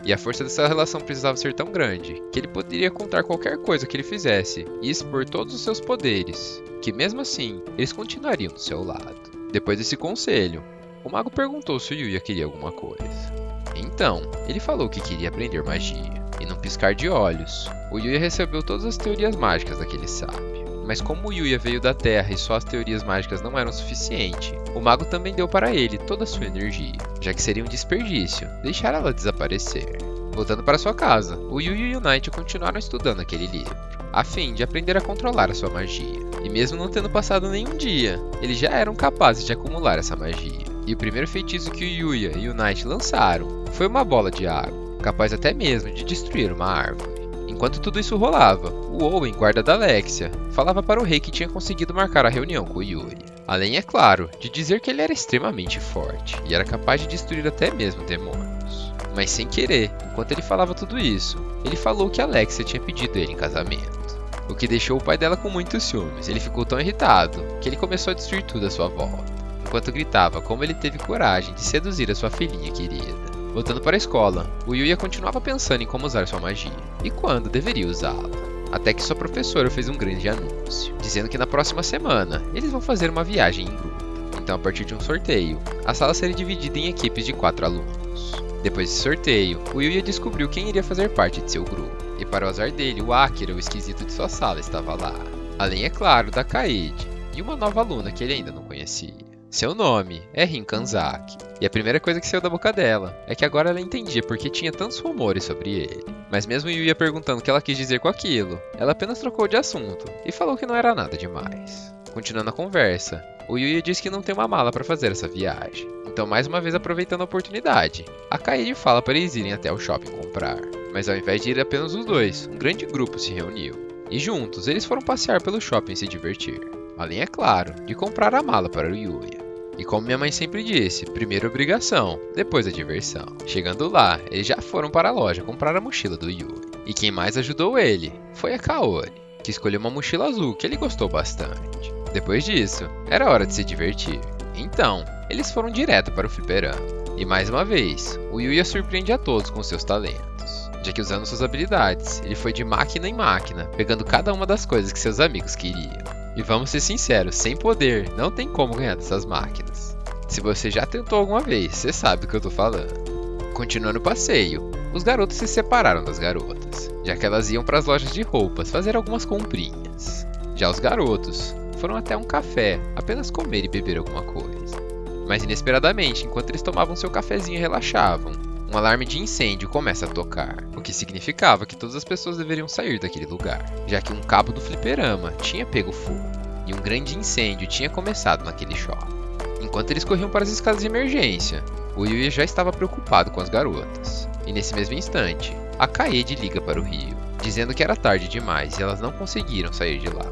E a força dessa relação precisava ser tão grande que ele poderia contar qualquer coisa que ele fizesse e expor todos os seus poderes, que mesmo assim, eles continuariam do seu lado. Depois desse conselho, o mago perguntou se o Yuya queria alguma coisa. Então, ele falou que queria aprender magia. E num piscar de olhos, o Yuya recebeu todas as teorias mágicas daquele sábio. Mas como o Yuya veio da Terra e só as teorias mágicas não eram suficiente, o mago também deu para ele toda a sua energia, já que seria um desperdício deixar ela desaparecer. Voltando para sua casa, o Yuya e o Knight continuaram estudando aquele livro, a fim de aprender a controlar a sua magia. E mesmo não tendo passado nenhum dia, eles já eram capazes de acumular essa magia. E o primeiro feitiço que o Yuya e o Knight lançaram foi uma bola de água, capaz até mesmo de destruir uma árvore. Enquanto tudo isso rolava, o Owen, guarda da Alexia, falava para o rei que tinha conseguido marcar a reunião com o Yuya. Além, é claro, de dizer que ele era extremamente forte e era capaz de destruir até mesmo demônios. Mas sem querer, enquanto ele falava tudo isso, ele falou que Alexia tinha pedido ele em casamento. O que deixou o pai dela com muitos ciúmes. Ele ficou tão irritado que ele começou a destruir tudo à sua volta, enquanto gritava como ele teve coragem de seduzir a sua filhinha querida. Voltando para a escola, o Yuya continuava pensando em como usar sua magia e quando deveria usá-la. Até que sua professora fez um grande anúncio, dizendo que na próxima semana eles vão fazer uma viagem em grupo. Então, a partir de um sorteio, a sala seria dividida em equipes de 4 alunos. Depois desse sorteio, o Yuya descobriu quem iria fazer parte de seu grupo. E para o azar dele, o Akira, o esquisito de sua sala, estava lá. Além, é claro, da Kaede e uma nova aluna que ele ainda não conhecia. Seu nome é Rin Kanzaki, e a primeira coisa que saiu da boca dela é que agora ela entendia por que tinha tantos rumores sobre ele. Mas mesmo Yuya perguntando o que ela quis dizer com aquilo, ela apenas trocou de assunto e falou que não era nada demais. Continuando a conversa, o Yuya disse que não tem uma mala para fazer essa viagem. Então, mais uma vez aproveitando a oportunidade, a Kaede fala para eles irem até o shopping comprar. Mas ao invés de ir apenas os dois, um grande grupo se reuniu. E juntos, eles foram passear pelo shopping e se divertir. Além, é claro, de comprar a mala para o Yuya. E como minha mãe sempre disse, primeiro a obrigação, depois a diversão. Chegando lá, eles já foram para a loja comprar a mochila do Yuya. E quem mais ajudou ele foi a Kaori, que escolheu uma mochila azul que ele gostou bastante. Depois disso, era hora de se divertir. Então, eles foram direto para o fliperama. E mais uma vez, o Yuya surpreende a todos com seus talentos, já que usando suas habilidades, ele foi de máquina em máquina, pegando cada uma das coisas que seus amigos queriam. E vamos ser sinceros, sem poder, não tem como ganhar dessas máquinas. Se você já tentou alguma vez, você sabe do que eu tô falando. Continuando o passeio, os garotos se separaram das garotas, já que elas iam para as lojas de roupas fazer algumas comprinhas. Já os garotos foram até um café, apenas comer e beber alguma coisa. Mas inesperadamente, enquanto eles tomavam seu cafezinho e relaxavam, um alarme de incêndio começa a tocar, o que significava que todas as pessoas deveriam sair daquele lugar, já que um cabo do fliperama tinha pego fogo, e um grande incêndio tinha começado naquele shopping. Enquanto eles corriam para as escadas de emergência, o Yuya já estava preocupado com as garotas, e nesse mesmo instante, a Kaede liga para o Ryo, dizendo que era tarde demais e elas não conseguiram sair de lá.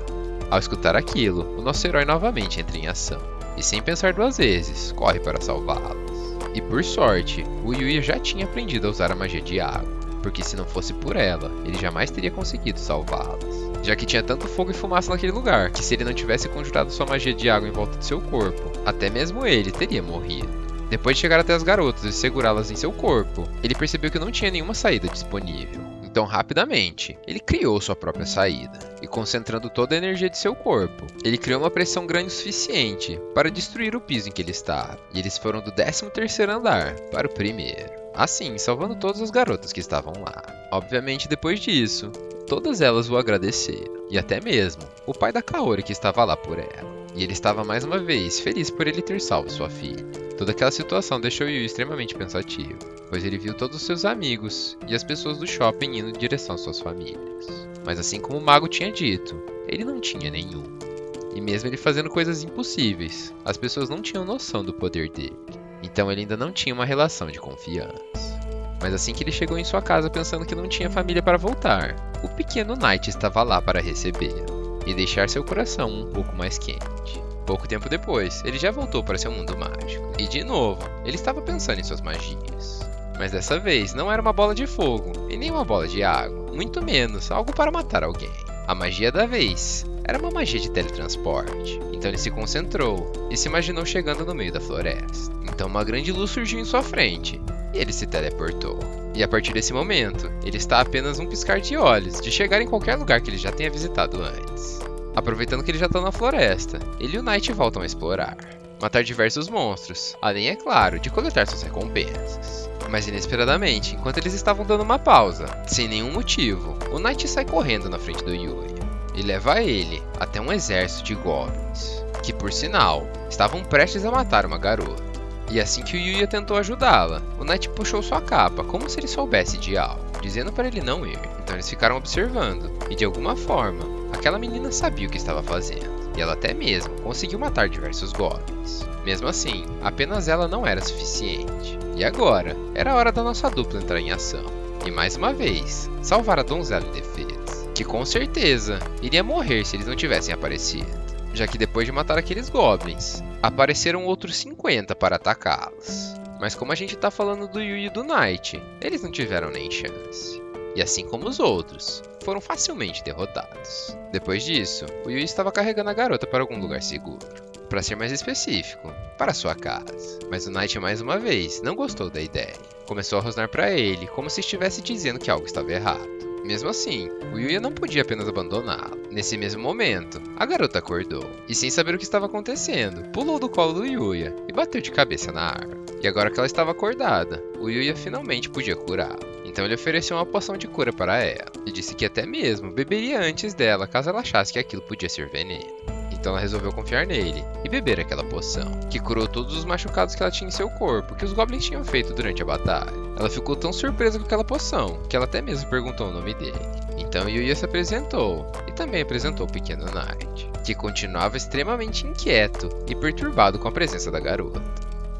Ao escutar aquilo, o nosso herói novamente entra em ação, e sem pensar duas vezes, corre para salvá-las. E por sorte, o Yuya já tinha aprendido a usar a magia de água, porque se não fosse por ela, ele jamais teria conseguido salvá-las, já que tinha tanto fogo e fumaça naquele lugar, que se ele não tivesse conjurado sua magia de água em volta de seu corpo, até mesmo ele teria morrido. Depois de chegar até as garotas e segurá-las em seu corpo, ele percebeu que não tinha nenhuma saída disponível. Então, rapidamente, ele criou sua própria saída, e concentrando toda a energia de seu corpo, ele criou uma pressão grande o suficiente para destruir o piso em que ele estava, e eles foram do 13º andar para o primeiro, assim salvando todas as garotas que estavam lá. Obviamente, depois disso, todas elas o agradeceram, e até mesmo o pai da Kaori que estava lá por ela, e ele estava mais uma vez feliz por ele ter salvo sua filha. Toda aquela situação deixou Yu extremamente pensativo, pois ele viu todos os seus amigos e as pessoas do shopping indo em direção às suas famílias. Mas assim como o mago tinha dito, ele não tinha nenhum. E mesmo ele fazendo coisas impossíveis, as pessoas não tinham noção do poder dele. Então ele ainda não tinha uma relação de confiança. Mas assim que ele chegou em sua casa pensando que não tinha família para voltar, o pequeno Knight estava lá para recebê-lo e deixar seu coração um pouco mais quente. Pouco tempo depois, ele já voltou para seu mundo mágico. E de novo, ele estava pensando em suas magias. Mas dessa vez não era uma bola de fogo e nem uma bola de água, muito menos algo para matar alguém. A magia da vez era uma magia de teletransporte. Então ele se concentrou e se imaginou chegando no meio da floresta. Então uma grande luz surgiu em sua frente e ele se teleportou. E a partir desse momento, ele está a apenas um piscar de olhos de chegar em qualquer lugar que ele já tenha visitado antes. Aproveitando que ele já está na floresta, ele e o Knight voltam a explorar, matar diversos monstros, além, é claro, de coletar suas recompensas. Mas inesperadamente, enquanto eles estavam dando uma pausa, sem nenhum motivo, o Knight sai correndo na frente do Yuya e leva ele até um exército de goblins, que por sinal, estavam prestes a matar uma garota. E assim que o Yuya tentou ajudá-la, o Knight puxou sua capa como se ele soubesse de algo, dizendo para ele não ir. Então eles ficaram observando, e de alguma forma, aquela menina sabia o que estava fazendo, e ela até mesmo conseguiu matar diversos goblins. Mesmo assim, apenas ela não era suficiente. E agora, era a hora da nossa dupla entrar em ação, e mais uma vez, salvar a donzela indefesa, que com certeza iria morrer se eles não tivessem aparecido, já que depois de matar aqueles goblins, apareceram outros 50 para atacá-los. Mas como a gente tá falando do Yuya e do Knight, eles não tiveram nem chance. E assim como os outros, foram facilmente derrotados. Depois disso, o Yuya estava carregando a garota para algum lugar seguro. Para ser mais específico, para sua casa. Mas o Knight mais uma vez não gostou da ideia. Começou a rosnar para ele como se estivesse dizendo que algo estava errado. Mesmo assim, o Yuya não podia apenas abandoná-lo. Nesse mesmo momento, a garota acordou, e sem saber o que estava acontecendo, pulou do colo do Yuya e bateu de cabeça na árvore. E agora que ela estava acordada, o Yuya finalmente podia curá-la. Então ele ofereceu uma poção de cura para ela, e disse que até mesmo beberia antes dela caso ela achasse que aquilo podia ser veneno. Então ela resolveu confiar nele e beber aquela poção, que curou todos os machucados que ela tinha em seu corpo, que os goblins tinham feito durante a batalha. Ela ficou tão surpresa com aquela poção, que ela até mesmo perguntou o nome dele. Então Yuya se apresentou, e também apresentou o pequeno Knight, que continuava extremamente inquieto e perturbado com a presença da garota.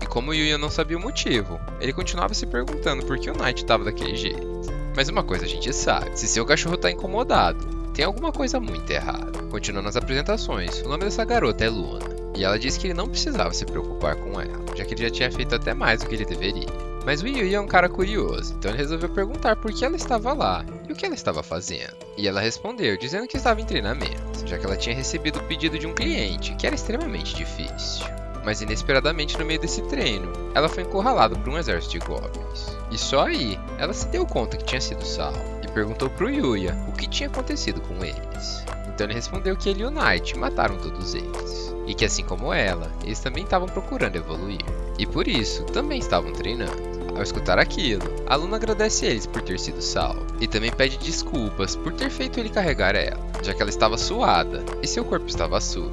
E como Yuya não sabia o motivo, ele continuava se perguntando por que o Knight estava daquele jeito. Mas uma coisa a gente sabe, se seu cachorro está incomodado, tem alguma coisa muito errada. Continuando as apresentações, o nome dessa garota é Luna, e ela disse que ele não precisava se preocupar com ela, já que ele já tinha feito até mais do que ele deveria. Mas o Yuya é um cara curioso, então ele resolveu perguntar por que ela estava lá e o que ela estava fazendo. E ela respondeu dizendo que estava em treinamento, já que ela tinha recebido o pedido de um cliente, que era extremamente difícil. Mas inesperadamente no meio desse treino, ela foi encurralada por um exército de goblins. E só aí, ela se deu conta que tinha sido salva e perguntou pro Yuya o que tinha acontecido com eles. Então ele respondeu que ele e o Knight mataram todos eles, e que assim como ela, eles também estavam procurando evoluir, e por isso também estavam treinando. Ao escutar aquilo, a Luna agradece eles por ter sido salvo, e também pede desculpas por ter feito ele carregar ela, já que ela estava suada e seu corpo estava sujo,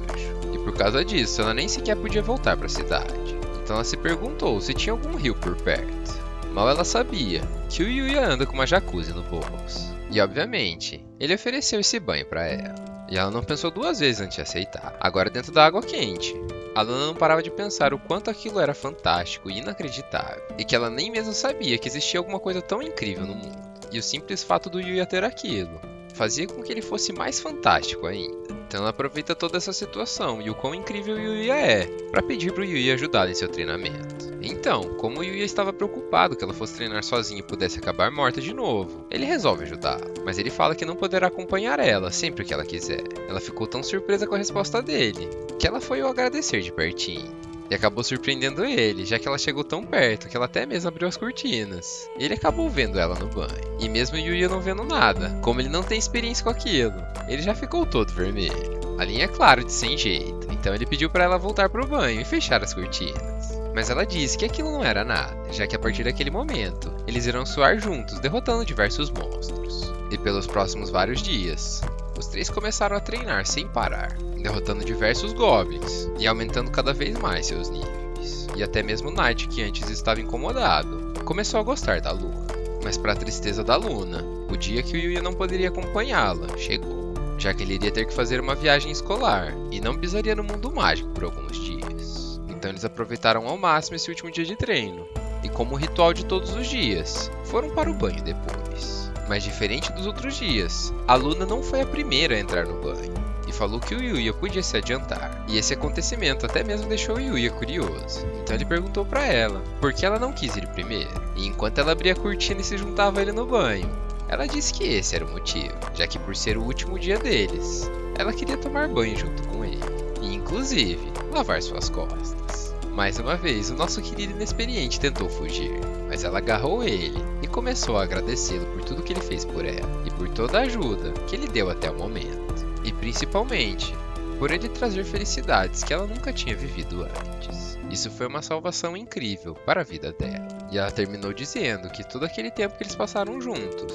e por causa disso ela nem sequer podia voltar para a cidade. Então ela se perguntou se tinha algum rio por perto. Mal ela sabia que o Yuya anda com uma jacuzzi no bolso, e obviamente, ele ofereceu esse banho para ela. E ela não pensou duas vezes antes de aceitar, agora dentro da água quente. A Luna não parava de pensar o quanto aquilo era fantástico e inacreditável, e que ela nem mesmo sabia que existia alguma coisa tão incrível no mundo. E o simples fato do Yuya ter aquilo fazia com que ele fosse mais fantástico ainda. Então ela aproveita toda essa situação e o quão incrível o Yuya é, para pedir pro Yuya ajudá-la em seu treinamento. Então, como o Yuya estava preocupado que ela fosse treinar sozinha e pudesse acabar morta de novo, ele resolve ajudá-la, mas ele fala que não poderá acompanhar ela sempre que ela quiser. Ela ficou tão surpresa com a resposta dele, que ela foi o agradecer de pertinho. E acabou surpreendendo ele, já que ela chegou tão perto que ela até mesmo abriu as cortinas. E ele acabou vendo ela no banho. E mesmo o Yuya não vendo nada, como ele não tem experiência com aquilo, ele já ficou todo vermelho. A linha é claro de sem jeito, então ele pediu para ela voltar pro banho e fechar as cortinas. Mas ela disse que aquilo não era nada, já que a partir daquele momento, eles irão suar juntos, derrotando diversos monstros. E pelos próximos vários dias, os três começaram a treinar sem parar, derrotando diversos goblins e aumentando cada vez mais seus níveis. E até mesmo Knight, que antes estava incomodado, começou a gostar da Luna. Mas para a tristeza da Luna, o dia que o Yuya não poderia acompanhá-la chegou, já que ele iria ter que fazer uma viagem escolar e não pisaria no mundo mágico por alguns dias. Então eles aproveitaram ao máximo esse último dia de treino, e como ritual de todos os dias, foram para o banho depois. Mas diferente dos outros dias, a Luna não foi a primeira a entrar no banho, e falou que o Yuya podia se adiantar. E esse acontecimento até mesmo deixou o Yuya curioso, então ele perguntou para ela por que ela não quis ir primeiro. E enquanto ela abria a cortina e se juntava a ele no banho, ela disse que esse era o motivo, já que por ser o último dia deles, ela queria tomar banho junto com ele, e inclusive lavar suas costas. Mais uma vez, o nosso querido inexperiente tentou fugir, mas ela agarrou ele e começou a agradecê-lo por tudo que ele fez por ela e por toda a ajuda que ele deu até o momento. E principalmente, por ele trazer felicidades que ela nunca tinha vivido antes. Isso foi uma salvação incrível para a vida dela. E ela terminou dizendo que todo aquele tempo que eles passaram juntos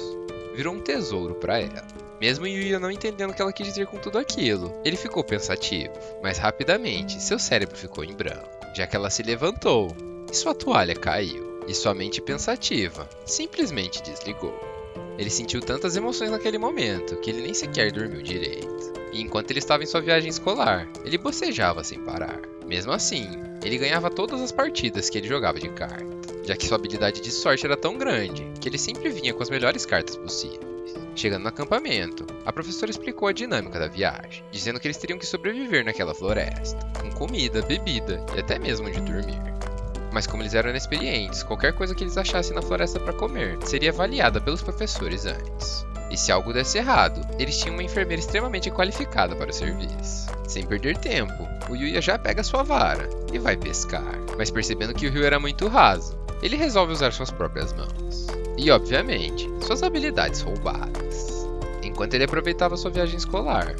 virou um tesouro para ela. Mesmo Yuya não entendendo o que ela quis dizer com tudo aquilo, ele ficou pensativo, mas rapidamente seu cérebro ficou em branco, já que ela se levantou e sua toalha caiu, e sua mente pensativa simplesmente desligou. Ele sentiu tantas emoções naquele momento que ele nem sequer dormiu direito. E enquanto ele estava em sua viagem escolar, ele bocejava sem parar. Mesmo assim, ele ganhava todas as partidas que ele jogava de carta, já que sua habilidade de sorte era tão grande que ele sempre vinha com as melhores cartas possíveis. Chegando no acampamento, a professora explicou a dinâmica da viagem, dizendo que eles teriam que sobreviver naquela floresta, com comida, bebida e até mesmo onde dormir. Mas como eles eram inexperientes, qualquer coisa que eles achassem na floresta para comer seria avaliada pelos professores antes. E se algo desse errado, eles tinham uma enfermeira extremamente qualificada para o serviço. Sem perder tempo, o Yuya já pega sua vara e vai pescar, mas percebendo que o rio era muito raso, ele resolve usar suas próprias mãos. E, obviamente, suas habilidades roubadas. Enquanto ele aproveitava sua viagem escolar,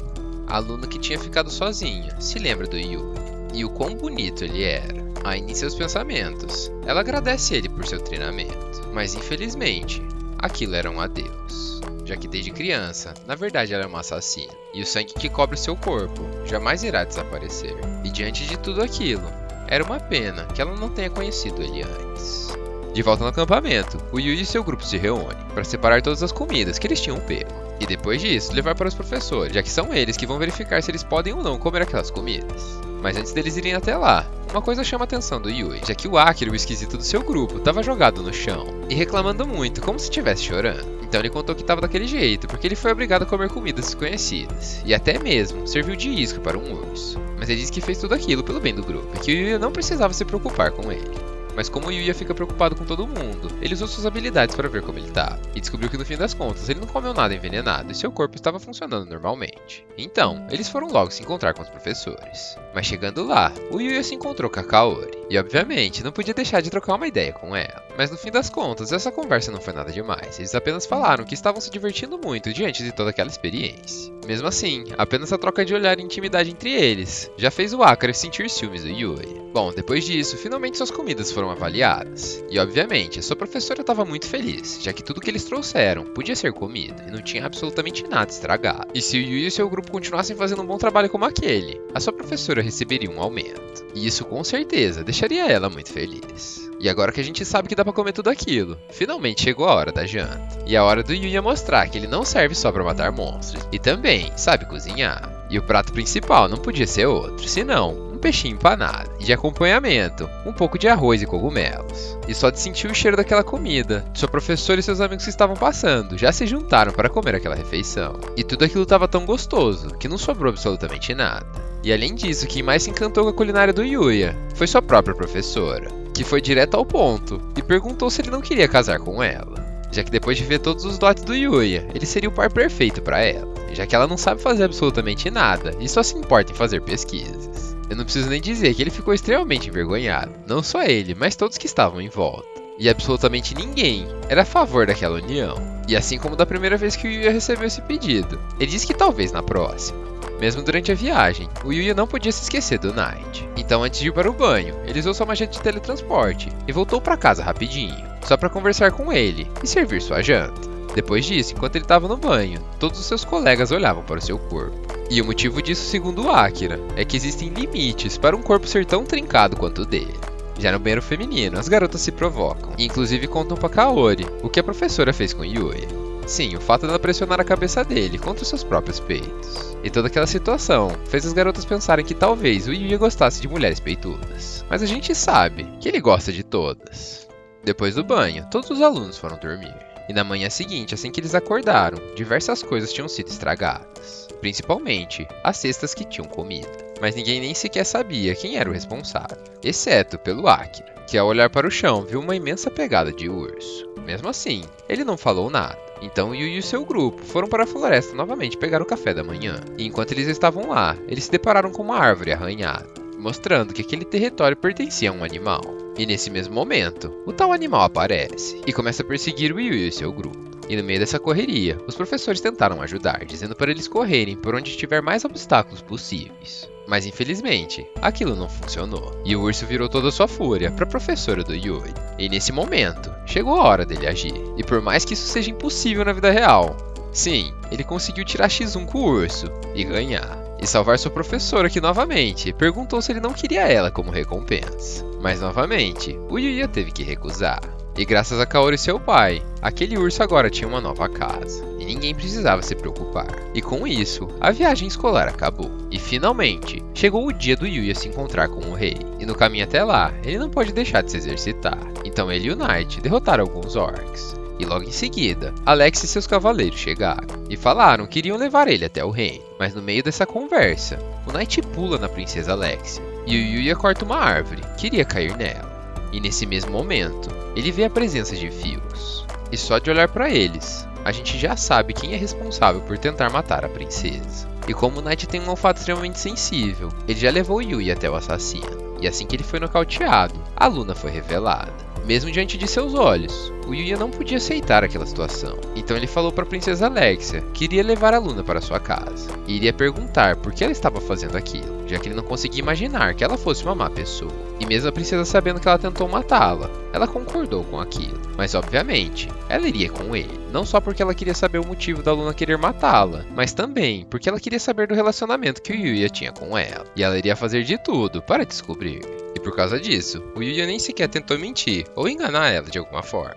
a aluna que tinha ficado sozinha se lembra do Yuya e o quão bonito ele era. Ainda em seus pensamentos, ela agradece ele por seu treinamento, mas infelizmente, aquilo era um adeus, já que desde criança, na verdade ela é uma assassina, e o sangue que cobre seu corpo jamais irá desaparecer. E diante de tudo aquilo, era uma pena que ela não tenha conhecido ele antes. De volta no acampamento, o Yuya e seu grupo se reúnem para separar todas as comidas que eles tinham pego, e depois disso levar para os professores, já que são eles que vão verificar se eles podem ou não comer aquelas comidas. Mas antes deles irem até lá, uma coisa chama a atenção do Yuya, já que o Akira, o esquisito do seu grupo, estava jogado no chão e reclamando muito, como se estivesse chorando. Então ele contou que estava daquele jeito porque ele foi obrigado a comer comidas desconhecidas e até mesmo serviu de isca para um urso. Mas ele disse que fez tudo aquilo pelo bem do grupo e que o Yuya não precisava se preocupar com ele. Mas como o Yuya fica preocupado com todo mundo, ele usou suas habilidades para ver como ele tá, e descobriu que no fim das contas ele não comeu nada envenenado e seu corpo estava funcionando normalmente. Então, eles foram logo se encontrar com os professores. Mas chegando lá, o Yuya se encontrou com a Kaori, e obviamente não podia deixar de trocar uma ideia com ela. Mas no fim das contas, essa conversa não foi nada demais, eles apenas falaram que estavam se divertindo muito diante de toda aquela experiência. Mesmo assim, apenas a troca de olhar e intimidade entre eles já fez o Akira sentir ciúmes do Yuya. Bom, depois disso, finalmente suas comidas foram avaliadas. E obviamente, a sua professora estava muito feliz, já que tudo que eles trouxeram podia ser comido e não tinha absolutamente nada estragado. E se o Yuya e seu grupo continuassem fazendo um bom trabalho como aquele, a sua professora receberia um aumento. E isso com certeza deixaria ela muito feliz. E agora que a gente sabe que dá pra comer tudo aquilo, finalmente chegou a hora da janta. E a hora do Yuya mostrar que ele não serve só pra matar monstros, e também sabe cozinhar. E o prato principal não podia ser outro, senão um peixinho empanado. E de acompanhamento, um pouco de arroz e cogumelos. E só de sentir o cheiro daquela comida, sua professora e seus amigos que estavam passando já se juntaram para comer aquela refeição. E tudo aquilo estava tão gostoso que não sobrou absolutamente nada. E além disso, quem mais se encantou com a culinária do Yuya foi sua própria professora, que foi direto ao ponto e perguntou se ele não queria casar com ela, já que depois de ver todos os dotes do Yuya, ele seria o par perfeito para ela, já que ela não sabe fazer absolutamente nada e só se importa em fazer pesquisas. Eu não preciso nem dizer que ele ficou extremamente envergonhado, não só ele, mas todos que estavam em volta. E absolutamente ninguém era a favor daquela união. E assim como da primeira vez que o Yuya recebeu esse pedido, ele disse que talvez na próxima. Mesmo durante a viagem, o Yuya não podia se esquecer do Knight. Então antes de ir para o banho, ele usou sua magia de teletransporte e voltou para casa rapidinho, só para conversar com ele e servir sua janta. Depois disso, enquanto ele estava no banho, todos os seus colegas olhavam para o seu corpo. E o motivo disso, segundo o Akira, é que existem limites para um corpo ser tão trincado quanto o dele. Já no banheiro feminino, as garotas se provocam, e inclusive contam pra Kaori o que a professora fez com Yuya. Sim, o fato dela pressionar a cabeça dele contra os seus próprios peitos. E toda aquela situação fez as garotas pensarem que talvez o Yuya gostasse de mulheres peitudas. Mas a gente sabe que ele gosta de todas. Depois do banho, todos os alunos foram dormir. E na manhã seguinte, assim que eles acordaram, diversas coisas tinham sido estragadas. Principalmente as cestas que tinham comida. Mas ninguém nem sequer sabia quem era o responsável, exceto pelo Akira, que ao olhar para o chão viu uma imensa pegada de urso. Mesmo assim, ele não falou nada. Então Yuya e seu grupo foram para a floresta novamente pegar o café da manhã. E enquanto eles estavam lá, eles se depararam com uma árvore arranhada, mostrando que aquele território pertencia a um animal. E nesse mesmo momento, o tal animal aparece e começa a perseguir o Yuya e seu grupo. E no meio dessa correria, os professores tentaram ajudar, dizendo para eles correrem por onde tiver mais obstáculos possíveis. Mas infelizmente, aquilo não funcionou. E o urso virou toda a sua fúria para a professora do Yuya. E nesse momento, chegou a hora dele agir. E por mais que isso seja impossível na vida real, sim, ele conseguiu tirar X1 com o urso e ganhar. E salvar sua professora que novamente perguntou se ele não queria ela como recompensa. Mas novamente, o Yuya teve que recusar. E graças a Kaori e seu pai, aquele urso agora tinha uma nova casa. E ninguém precisava se preocupar. E com isso, a viagem escolar acabou. E finalmente, chegou o dia do Yuya se encontrar com o rei. E no caminho até lá, ele não pode deixar de se exercitar. Então ele e o Knight derrotaram alguns orcs. E logo em seguida, Alex e seus cavaleiros chegaram e falaram que iriam levar ele até o reino. Mas no meio dessa conversa, o Knight pula na princesa Alexia e o Yuya corta uma árvore que iria cair nela. E nesse mesmo momento, ele vê a presença de fios. E só de olhar para eles, a gente já sabe quem é responsável por tentar matar a princesa. E como o Knight tem um olfato extremamente sensível, ele já levou o Yuya até o assassino. E assim que ele foi nocauteado, a Luna foi revelada. Mesmo diante de seus olhos, o Yuya não podia aceitar aquela situação. Então ele falou para a princesa Alexia que iria levar a Luna para sua casa. E iria perguntar por que ela estava fazendo aquilo, já que ele não conseguia imaginar que ela fosse uma má pessoa. E mesmo a princesa sabendo que ela tentou matá-la, ela concordou com aquilo. Mas obviamente, ela iria com ele. Não só porque ela queria saber o motivo da Luna querer matá-la, mas também porque ela queria saber do relacionamento que o Yuya tinha com ela. E ela iria fazer de tudo para descobrir. E por causa disso, o Yuya nem sequer tentou mentir ou enganar ela de alguma forma.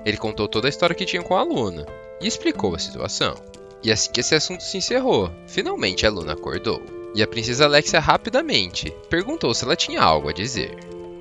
Ele contou toda a história que tinha com a Luna e explicou a situação. E assim que esse assunto se encerrou, finalmente a Luna acordou. E a princesa Alexia rapidamente perguntou se ela tinha algo a dizer.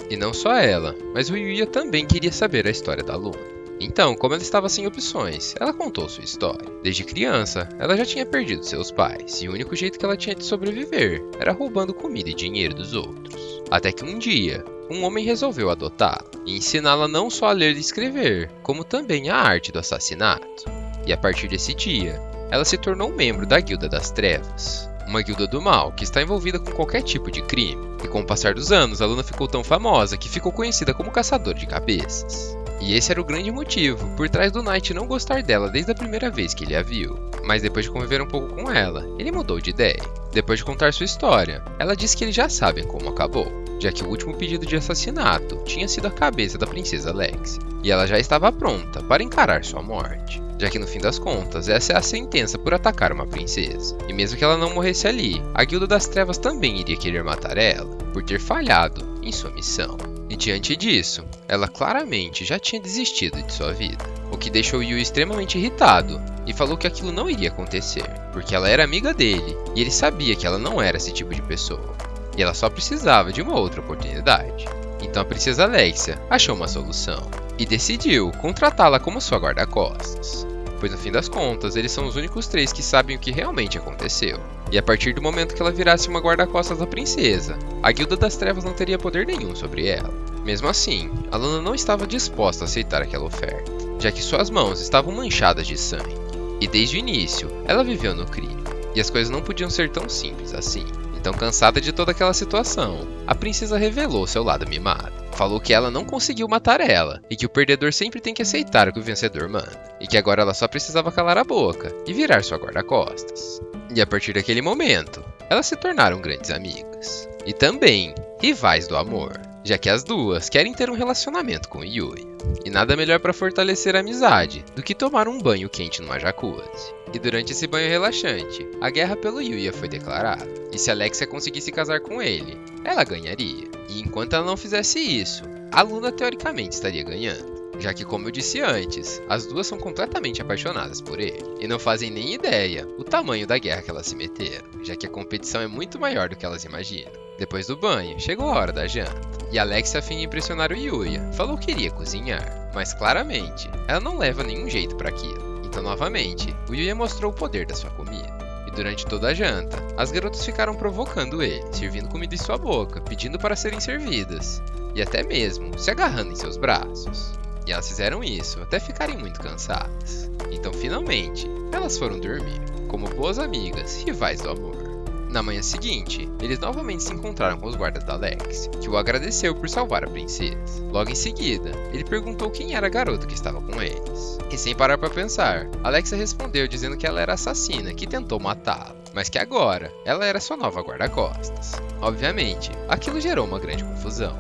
E não só ela, mas o Yuya também queria saber a história da Luna. Então, como ela estava sem opções, ela contou sua história. Desde criança, ela já tinha perdido seus pais, e o único jeito que ela tinha de sobreviver era roubando comida e dinheiro dos outros. Até que um dia, um homem resolveu adotá-la e ensiná-la não só a ler e escrever, como também a arte do assassinato. E a partir desse dia, ela se tornou um membro da Guilda das Trevas, uma guilda do mal que está envolvida com qualquer tipo de crime. E com o passar dos anos, a Luna ficou tão famosa que ficou conhecida como Caçadora de Cabeças. E esse era o grande motivo por trás do Knight não gostar dela desde a primeira vez que ele a viu. Mas depois de conviver um pouco com ela, ele mudou de ideia. Depois de contar sua história, ela disse que eles já sabem como acabou, já que o último pedido de assassinato tinha sido a cabeça da princesa Alexia, e ela já estava pronta para encarar sua morte, já que no fim das contas essa é a sentença por atacar uma princesa. E mesmo que ela não morresse ali, a Guilda das Trevas também iria querer matar ela, por ter falhado em sua missão. E diante disso, ela claramente já tinha desistido de sua vida, o que deixou Yui extremamente irritado e falou que aquilo não iria acontecer, porque ela era amiga dele e ele sabia que ela não era esse tipo de pessoa, e ela só precisava de uma outra oportunidade. Então a princesa Alexia achou uma solução e decidiu contratá-la como sua guarda-costas, pois no fim das contas eles são os únicos três que sabem o que realmente aconteceu. E a partir do momento que ela virasse uma guarda-costas da princesa, a Guilda das Trevas não teria poder nenhum sobre ela. Mesmo assim, a Luna não estava disposta a aceitar aquela oferta, já que suas mãos estavam manchadas de sangue. E desde o início, ela viveu no crime, e as coisas não podiam ser tão simples assim. Então, cansada de toda aquela situação, a princesa revelou seu lado mimado. Falou que ela não conseguiu matar ela, e que o perdedor sempre tem que aceitar o que o vencedor manda, e que agora ela só precisava calar a boca e virar sua guarda-costas. E a partir daquele momento, elas se tornaram grandes amigas, e também rivais do amor, já que as duas querem ter um relacionamento com Yui. E nada melhor para fortalecer a amizade do que tomar um banho quente numa jacuzzi. E durante esse banho relaxante, a guerra pelo Yuya foi declarada. E se Alexia conseguisse casar com ele, ela ganharia. E enquanto ela não fizesse isso, a Luna teoricamente estaria ganhando, já que, como eu disse antes, as duas são completamente apaixonadas por ele, e não fazem nem ideia o tamanho da guerra que elas se meteram, já que a competição é muito maior do que elas imaginam. Depois do banho, chegou a hora da janta, e Alexia, a fim de impressionar o Yuya, falou que iria cozinhar, mas claramente, ela não leva nenhum jeito para aquilo. Então, novamente, o Yuya mostrou o poder da sua comida. E durante toda a janta, as garotas ficaram provocando ele, servindo comida em sua boca, pedindo para serem servidas, e até mesmo se agarrando em seus braços. E elas fizeram isso até ficarem muito cansadas. Então, finalmente, elas foram dormir, como boas amigas, rivais do amor. Na manhã seguinte, eles novamente se encontraram com os guardas da Alexia, que o agradeceu por salvar a princesa. Logo em seguida, ele perguntou quem era a garota que estava com eles. E sem parar para pensar, Alexia respondeu dizendo que ela era a assassina que tentou matá-la, mas que agora ela era sua nova guarda-costas. Obviamente, aquilo gerou uma grande confusão.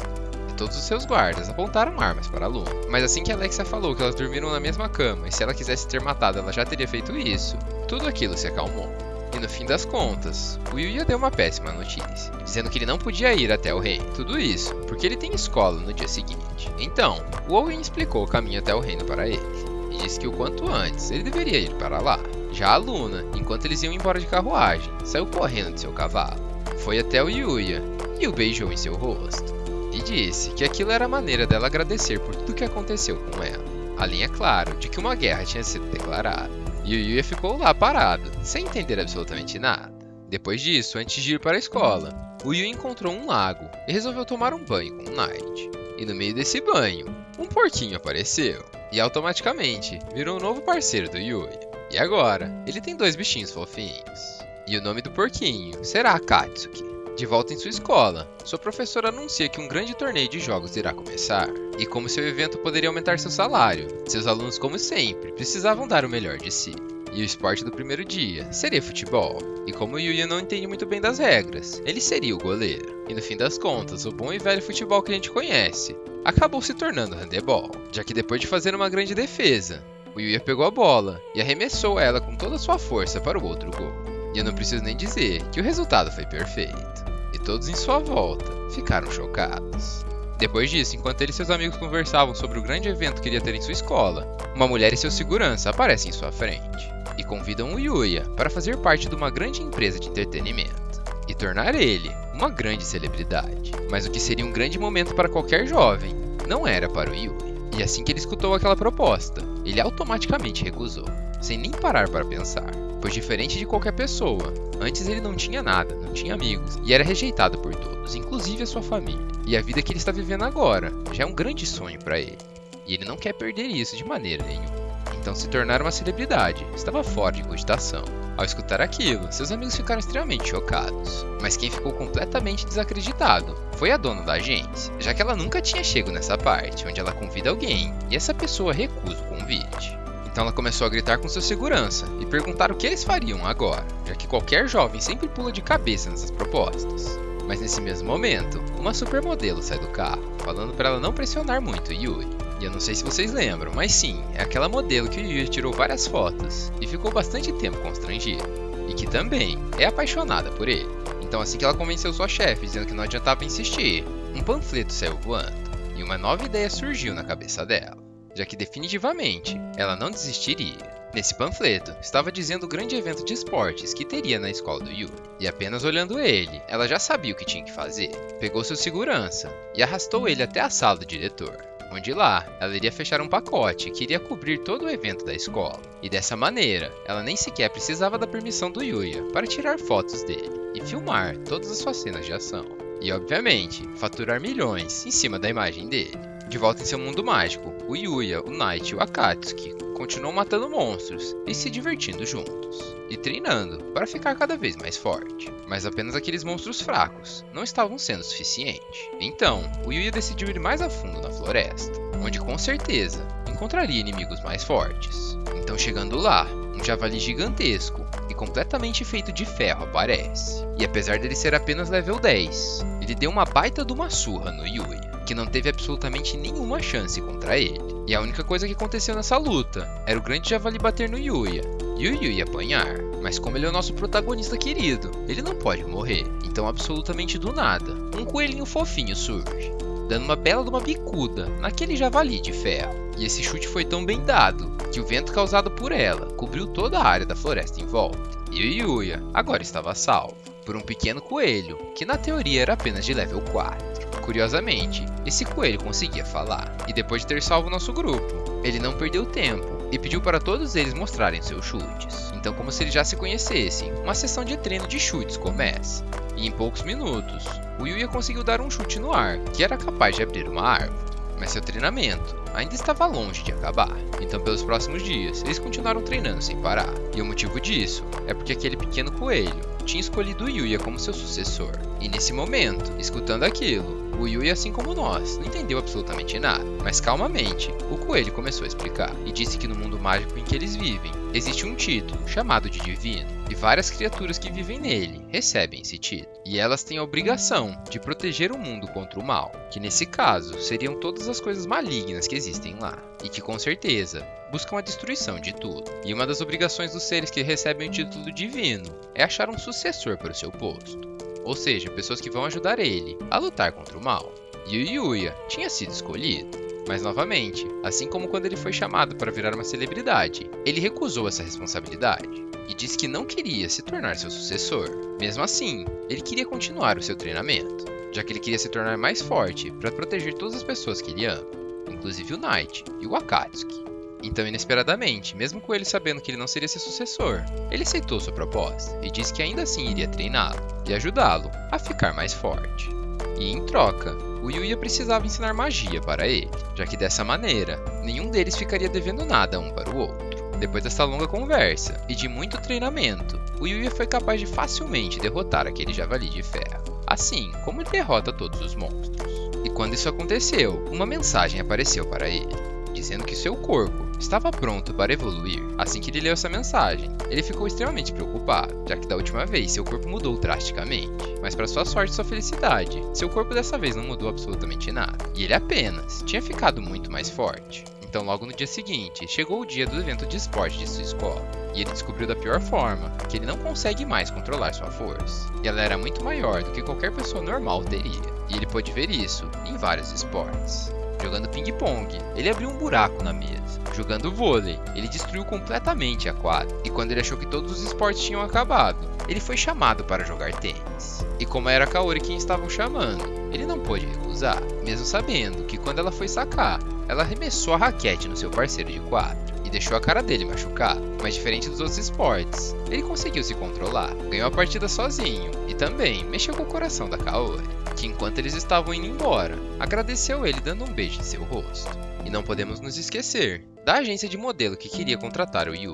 Todos os seus guardas apontaram armas para a Luna. Mas assim que Alexia falou que elas dormiram na mesma cama e se ela quisesse ter matado ela já teria feito isso, tudo aquilo se acalmou. E no fim das contas, o Yuya deu uma péssima notícia, dizendo que ele não podia ir até o reino. Tudo isso porque ele tem escola no dia seguinte. Então, o Owen explicou o caminho até o reino para ele, e disse que o quanto antes ele deveria ir para lá. Já a Luna, enquanto eles iam embora de carruagem, saiu correndo de seu cavalo, foi até o Yuya e o beijou em seu rosto. E disse que aquilo era a maneira dela agradecer por tudo que aconteceu com ela. Além, é claro, de que uma guerra tinha sido declarada. E o Yuya ficou lá parado, sem entender absolutamente nada. Depois disso, antes de ir para a escola, o Yuya encontrou um lago e resolveu tomar um banho com o Knight. E no meio desse banho, um porquinho apareceu. E automaticamente, virou um novo parceiro do Yuya. E agora, ele tem dois bichinhos fofinhos. E o nome do porquinho será Akatsuki. De volta em sua escola, sua professora anuncia que um grande torneio de jogos irá começar, e como seu evento poderia aumentar seu salário, seus alunos, como sempre, precisavam dar o melhor de si. E o esporte do primeiro dia seria futebol, e como o Yuya não entende muito bem das regras, ele seria o goleiro. E no fim das contas, o bom e velho futebol que a gente conhece acabou se tornando handebol, já que depois de fazer uma grande defesa, o Yuya pegou a bola e arremessou ela com toda a sua força para o outro gol. E eu não preciso nem dizer que o resultado foi perfeito. E todos em sua volta ficaram chocados. Depois disso, enquanto ele e seus amigos conversavam sobre o grande evento que iria ter em sua escola, uma mulher e seu segurança aparecem em sua frente e convidam o Yuya para fazer parte de uma grande empresa de entretenimento e tornar ele uma grande celebridade. Mas o que seria um grande momento para qualquer jovem, não era para o Yuya. E assim que ele escutou aquela proposta, ele automaticamente recusou, sem nem parar para pensar. Pois diferente de qualquer pessoa, antes ele não tinha nada, não tinha amigos e era rejeitado por todos, inclusive a sua família. E a vida que ele está vivendo agora já é um grande sonho para ele. E ele não quer perder isso de maneira nenhuma. Então se tornar uma celebridade estava fora de cogitação. Ao escutar aquilo, seus amigos ficaram extremamente chocados. Mas quem ficou completamente desacreditado foi a dona da agência, já que ela nunca tinha chegado nessa parte, onde ela convida alguém e essa pessoa recusa o convite. Então ela começou a gritar com seu segurança e perguntar o que eles fariam agora, já que qualquer jovem sempre pula de cabeça nessas propostas. Mas nesse mesmo momento, uma supermodelo sai do carro, falando para ela não pressionar muito o Yui. E eu não sei se vocês lembram, mas sim, é aquela modelo que o Yui tirou várias fotos e ficou bastante tempo constrangido. E que também é apaixonada por ele. Então assim que ela convenceu sua chefe, dizendo que não adiantava insistir, um panfleto saiu voando e uma nova ideia surgiu na cabeça dela, já que definitivamente ela não desistiria. Nesse panfleto, estava dizendo o grande evento de esportes que teria na escola do Yui. E apenas olhando ele, ela já sabia o que tinha que fazer. Pegou seu segurança e arrastou ele até a sala do diretor, onde lá ela iria fechar um pacote que iria cobrir todo o evento da escola. E dessa maneira, ela nem sequer precisava da permissão do Yuya para tirar fotos dele e filmar todas as suas cenas de ação. E obviamente, faturar milhões em cima da imagem dele. De volta em seu mundo mágico, o Yuya, o Knight e o Akatsuki continuam matando monstros e se divertindo juntos, e treinando para ficar cada vez mais forte. Mas apenas aqueles monstros fracos não estavam sendo suficiente. Então, o Yuya decidiu ir mais a fundo na floresta, onde com certeza encontraria inimigos mais fortes. Então chegando lá, um javali gigantesco e completamente feito de ferro aparece. E apesar dele ser apenas level 10, ele deu uma baita de uma surra no Yuya, que não teve absolutamente nenhuma chance contra ele. E a única coisa que aconteceu nessa luta era o grande javali bater no Yuya e o Yuya apanhar. Mas como ele é o nosso protagonista querido, ele não pode morrer. Então absolutamente do nada, um coelhinho fofinho surge, dando uma bela de uma bicuda naquele javali de ferro. E esse chute foi tão bem dado que o vento causado por ela cobriu toda a área da floresta em volta. E o Yuya agora estava salvo por um pequeno coelho, que na teoria era apenas de level 4. Curiosamente, esse coelho conseguia falar, e depois de ter salvo nosso grupo, ele não perdeu tempo e pediu para todos eles mostrarem seus chutes. Então, como se eles já se conhecessem, uma sessão de treino de chutes começa. E em poucos minutos, o Yuya conseguiu dar um chute no ar, que era capaz de abrir uma árvore. Mas seu treinamento ainda estava longe de acabar. Então pelos próximos dias, eles continuaram treinando sem parar. E o motivo disso é porque aquele pequeno coelho tinha escolhido o Yuya como seu sucessor. E nesse momento, escutando aquilo, o Yuya, assim como nós, não entendeu absolutamente nada. Mas calmamente, o coelho começou a explicar e disse que no mundo mágico em que eles vivem, existe um título chamado de divino. E várias criaturas que vivem nele recebem esse título. E elas têm a obrigação de proteger o mundo contra o mal, que nesse caso seriam todas as coisas malignas que existem lá. E que com certeza buscam a destruição de tudo. E uma das obrigações dos seres que recebem o título divino é achar um sucessor para o seu posto. Ou seja, pessoas que vão ajudar ele a lutar contra o mal. E o Yuya tinha sido escolhido. Mas novamente, assim como quando ele foi chamado para virar uma celebridade, ele recusou essa responsabilidade e disse que não queria se tornar seu sucessor. Mesmo assim, ele queria continuar o seu treinamento, já que ele queria se tornar mais forte para proteger todas as pessoas que ele ama, inclusive o Knight e o Akatsuki. Então, inesperadamente, mesmo com ele sabendo que ele não seria seu sucessor, ele aceitou sua proposta e disse que ainda assim iria treiná-lo e ajudá-lo a ficar mais forte. E em troca, o Yuya precisava ensinar magia para ele, já que dessa maneira, nenhum deles ficaria devendo nada um para o outro. Depois dessa longa conversa e de muito treinamento, o Yuya foi capaz de facilmente derrotar aquele javali de ferro, assim como ele derrota todos os monstros. E quando isso aconteceu, uma mensagem apareceu para ele, dizendo que seu corpo estava pronto para evoluir. Assim que ele leu essa mensagem, ele ficou extremamente preocupado, já que da última vez seu corpo mudou drasticamente. Mas para sua sorte e sua felicidade, seu corpo dessa vez não mudou absolutamente nada, e ele apenas tinha ficado muito mais forte. Então logo no dia seguinte, chegou o dia do evento de esporte de sua escola, e ele descobriu da pior forma que ele não consegue mais controlar sua força. E ela era muito maior do que qualquer pessoa normal teria, e ele pôde ver isso em vários esportes. Jogando ping-pong, ele abriu um buraco na mesa. Jogando vôlei, ele destruiu completamente a quadra. E quando ele achou que todos os esportes tinham acabado, ele foi chamado para jogar tênis. E como era a Kaori quem estava o chamando, ele não pôde recusar, mesmo sabendo que quando ela foi sacar, ela arremessou a raquete no seu parceiro de quadra e deixou a cara dele machucada. Mas diferente dos outros esportes, ele conseguiu se controlar, ganhou a partida sozinho e também mexeu com o coração da Kaori, que enquanto eles estavam indo embora, agradeceu ele dando um beijo em seu rosto. E não podemos nos esquecer da agência de modelo que queria contratar o Yui,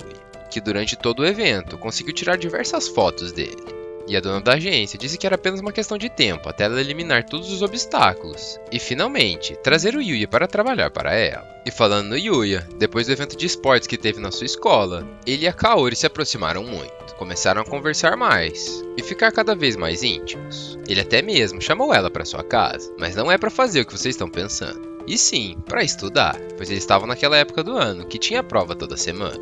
que durante todo o evento conseguiu tirar diversas fotos dele. E a dona da agência disse que era apenas uma questão de tempo até ela eliminar todos os obstáculos e finalmente trazer o Yuya para trabalhar para ela. E falando no Yuya, depois do evento de esportes que teve na sua escola, ele e a Kaori se aproximaram muito, começaram a conversar mais e ficar cada vez mais íntimos. Ele até mesmo chamou ela para sua casa, mas não é para fazer o que vocês estão pensando, e sim para estudar, pois eles estavam naquela época do ano que tinha prova toda semana.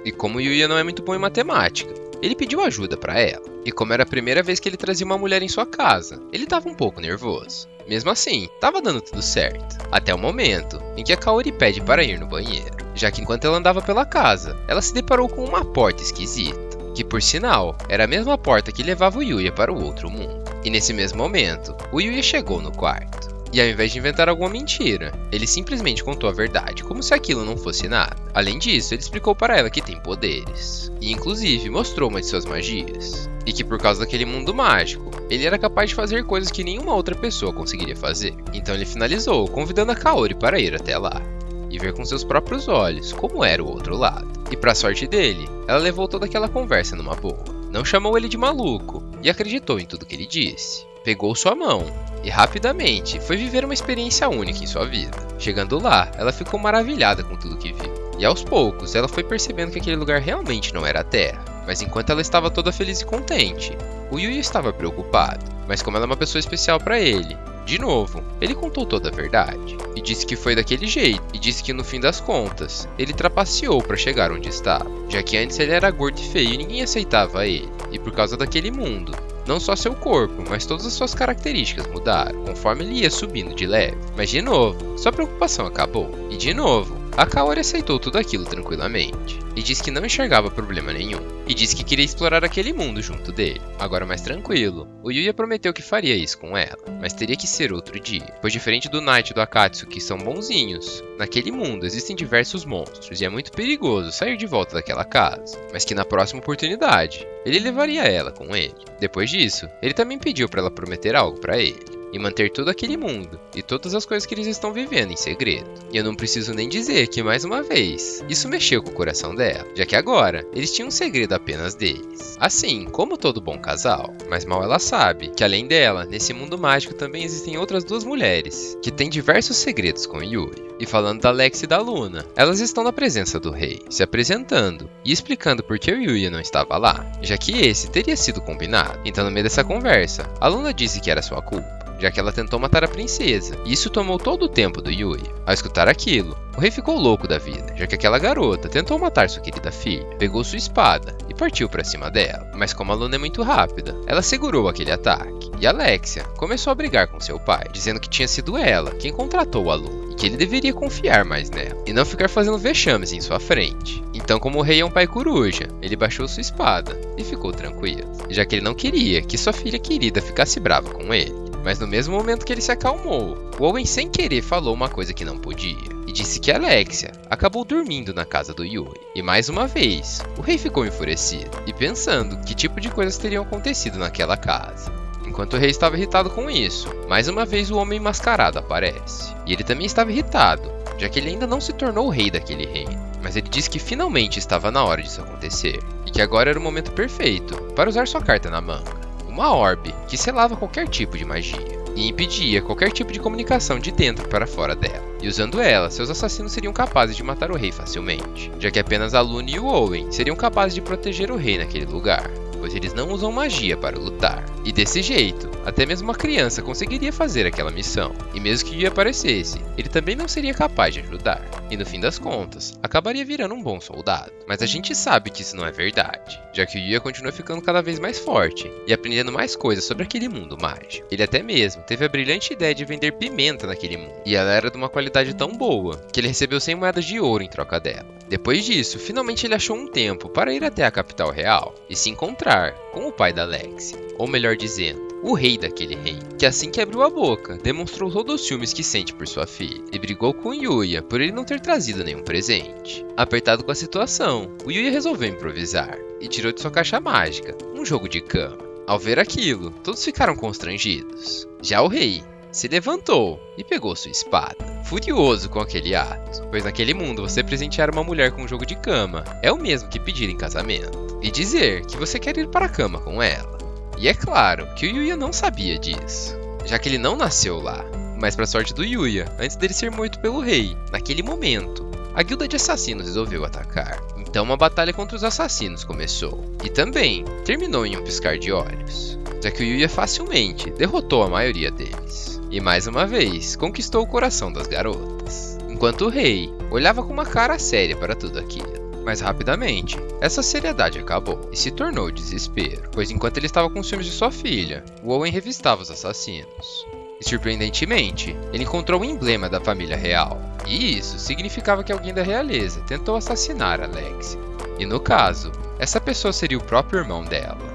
E como o Yuya não é muito bom em matemática, ele pediu ajuda para ela. E como era a primeira vez que ele trazia uma mulher em sua casa, ele estava um pouco nervoso. Mesmo assim, estava dando tudo certo. Até o momento em que a Kaori pede para ir no banheiro, já que enquanto ela andava pela casa, ela se deparou com uma porta esquisita, que por sinal, era a mesma porta que levava o Yuya para o outro mundo. E nesse mesmo momento, o Yuya chegou no quarto. E ao invés de inventar alguma mentira, ele simplesmente contou a verdade, como se aquilo não fosse nada. Além disso, ele explicou para ela que tem poderes, e inclusive mostrou uma de suas magias. E que por causa daquele mundo mágico, ele era capaz de fazer coisas que nenhuma outra pessoa conseguiria fazer. Então ele finalizou convidando a Kaori para ir até lá, e ver com seus próprios olhos como era o outro lado. E para sorte dele, ela levou toda aquela conversa numa boa. Não chamou ele de maluco, e acreditou em tudo que ele disse. Pegou sua mão e rapidamente foi viver uma experiência única em sua vida. Chegando lá, ela ficou maravilhada com tudo que viu. E aos poucos, ela foi percebendo que aquele lugar realmente não era a Terra. Mas enquanto ela estava toda feliz e contente, o Yuya estava preocupado. Mas como ela é uma pessoa especial para ele, de novo, ele contou toda a verdade. E disse que foi daquele jeito. E disse que no fim das contas, ele trapaceou para chegar onde estava. Já que antes ele era gordo e feio e ninguém aceitava ele. E por causa daquele mundo, não só seu corpo, mas todas as suas características mudaram, conforme ele ia subindo de leve. Mas de novo, sua preocupação acabou. E de novo, a Kaori aceitou tudo aquilo tranquilamente. E disse que não enxergava problema nenhum. E disse que queria explorar aquele mundo junto dele. Agora mais tranquilo, o Yuya prometeu que faria isso com ela. Mas teria que ser outro dia. Pois diferente do Night e do Akatsuki, que são bonzinhos, naquele mundo existem diversos monstros. E é muito perigoso sair de volta daquela casa. Mas que na próxima oportunidade, ele levaria ela com ele. Depois disso, ele também pediu para ela prometer algo para ele. E manter todo aquele mundo e todas as coisas que eles estão vivendo em segredo. E eu não preciso nem dizer que, mais uma vez, isso mexeu com o coração dela, já que agora eles tinham um segredo apenas deles. Assim como todo bom casal. Mas mal ela sabe que, além dela, nesse mundo mágico também existem outras duas mulheres, que têm diversos segredos com Yui. E falando da Alex e da Luna, elas estão na presença do rei, se apresentando e explicando por que o Yuya não estava lá, já que esse teria sido combinado. Então no meio dessa conversa, a Luna disse que era sua culpa, já que ela tentou matar a princesa, e isso tomou todo o tempo do Yuya. Ao escutar aquilo, o rei ficou louco da vida, já que aquela garota tentou matar sua querida filha, pegou sua espada e partiu para cima dela. Mas como a Luna é muito rápida, ela segurou aquele ataque, e Alexia começou a brigar com seu pai, dizendo que tinha sido ela quem contratou a Luna, e que ele deveria confiar mais nela, e não ficar fazendo vexames em sua frente. Então, como o rei é um pai coruja, ele baixou sua espada e ficou tranquilo, já que ele não queria que sua filha querida ficasse brava com ele. Mas no mesmo momento que ele se acalmou, o Owen sem querer falou uma coisa que não podia, e disse que Alexia acabou dormindo na casa do Yui. E mais uma vez, o rei ficou enfurecido, e pensando que tipo de coisas teriam acontecido naquela casa. Enquanto o rei estava irritado com isso, mais uma vez o homem mascarado aparece. E ele também estava irritado, já que ele ainda não se tornou o rei daquele reino. Mas ele disse que finalmente estava na hora disso acontecer, e que agora era o momento perfeito para usar sua carta na manga. Uma orbe que selava qualquer tipo de magia e impedia qualquer tipo de comunicação de dentro para fora dela. E usando ela, seus assassinos seriam capazes de matar o rei facilmente, já que apenas a Luna e o Owen seriam capazes de proteger o rei naquele lugar, pois eles não usam magia para lutar. E desse jeito, até mesmo uma criança conseguiria fazer aquela missão, e mesmo que Yuya aparecesse, ele também não seria capaz de ajudar. E no fim das contas, acabaria virando um bom soldado. Mas a gente sabe que isso não é verdade, já que o Yuya continua ficando cada vez mais forte e aprendendo mais coisas sobre aquele mundo mágico. Ele até mesmo teve a brilhante ideia de vender pimenta naquele mundo, e ela era de uma qualidade tão boa que ele recebeu 100 moedas de ouro em troca dela. Depois disso, finalmente ele achou um tempo para ir até a capital real e se encontrar com o pai da Alexia, ou melhor dizendo, o rei daquele reino, que assim que abriu a boca, demonstrou todos os ciúmes que sente por sua filha e brigou com Yuya por ele não ter trazido nenhum presente. Apertado com a situação, o Yuya resolveu improvisar e tirou de sua caixa mágica um jogo de cama. Ao ver aquilo, todos ficaram constrangidos. Já o rei se levantou e pegou sua espada, furioso com aquele ato, pois naquele mundo você presentear uma mulher com um jogo de cama é o mesmo que pedir em casamento e dizer que você quer ir para a cama com ela. E é claro que o Yuya não sabia disso, já que ele não nasceu lá. Mas para sorte do Yuya, antes dele ser morto pelo rei, naquele momento, a guilda de assassinos resolveu atacar. Então uma batalha contra os assassinos começou, e também terminou em um piscar de olhos, já que o Yuya facilmente derrotou a maioria deles. E mais uma vez, conquistou o coração das garotas, enquanto o rei olhava com uma cara séria para tudo aquilo. Mas rapidamente, essa seriedade acabou e se tornou desespero, pois enquanto ele estava com ciúmes de sua filha, o Owen revistava os assassinos. E surpreendentemente, ele encontrou o emblema da família real, e isso significava que alguém da realeza tentou assassinar Alexia. E no caso, essa pessoa seria o próprio irmão dela.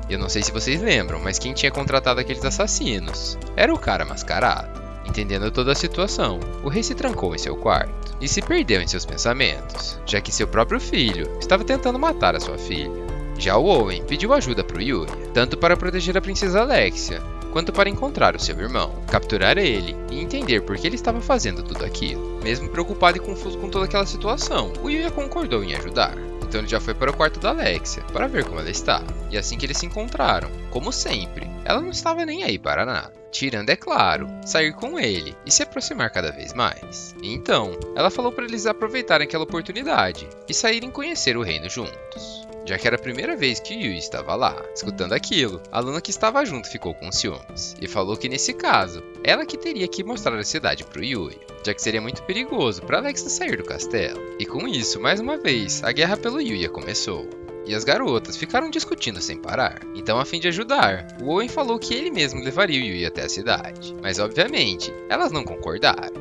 Eu não sei se vocês lembram, mas quem tinha contratado aqueles assassinos era o cara mascarado. Entendendo toda a situação, o rei se trancou em seu quarto e se perdeu em seus pensamentos, já que seu próprio filho estava tentando matar a sua filha. Já o Owen pediu ajuda para o Yuya, tanto para proteger a princesa Alexia, quanto para encontrar o seu irmão, capturar ele e entender por que ele estava fazendo tudo aquilo. Mesmo preocupado e confuso com toda aquela situação, o Yuya concordou em ajudar. Então ele já foi para o quarto da Alexia para ver como ela está. E assim que eles se encontraram, como sempre, ela não estava nem aí para nada. Tirando, é claro, sair com ele e se aproximar cada vez mais. E então, ela falou para eles aproveitarem aquela oportunidade e saírem conhecer o reino juntos, já que era a primeira vez que Yui estava lá. Escutando aquilo, a Luna que estava junto ficou com ciúmes e falou que nesse caso, ela que teria que mostrar a cidade para o Yui, já que seria muito perigoso para Alexa sair do castelo. E com isso, mais uma vez, a guerra pelo Yuya começou. E as garotas ficaram discutindo sem parar. Então, a fim de ajudar, o Owen falou que ele mesmo levaria o Yuya até a cidade. Mas, obviamente, elas não concordaram.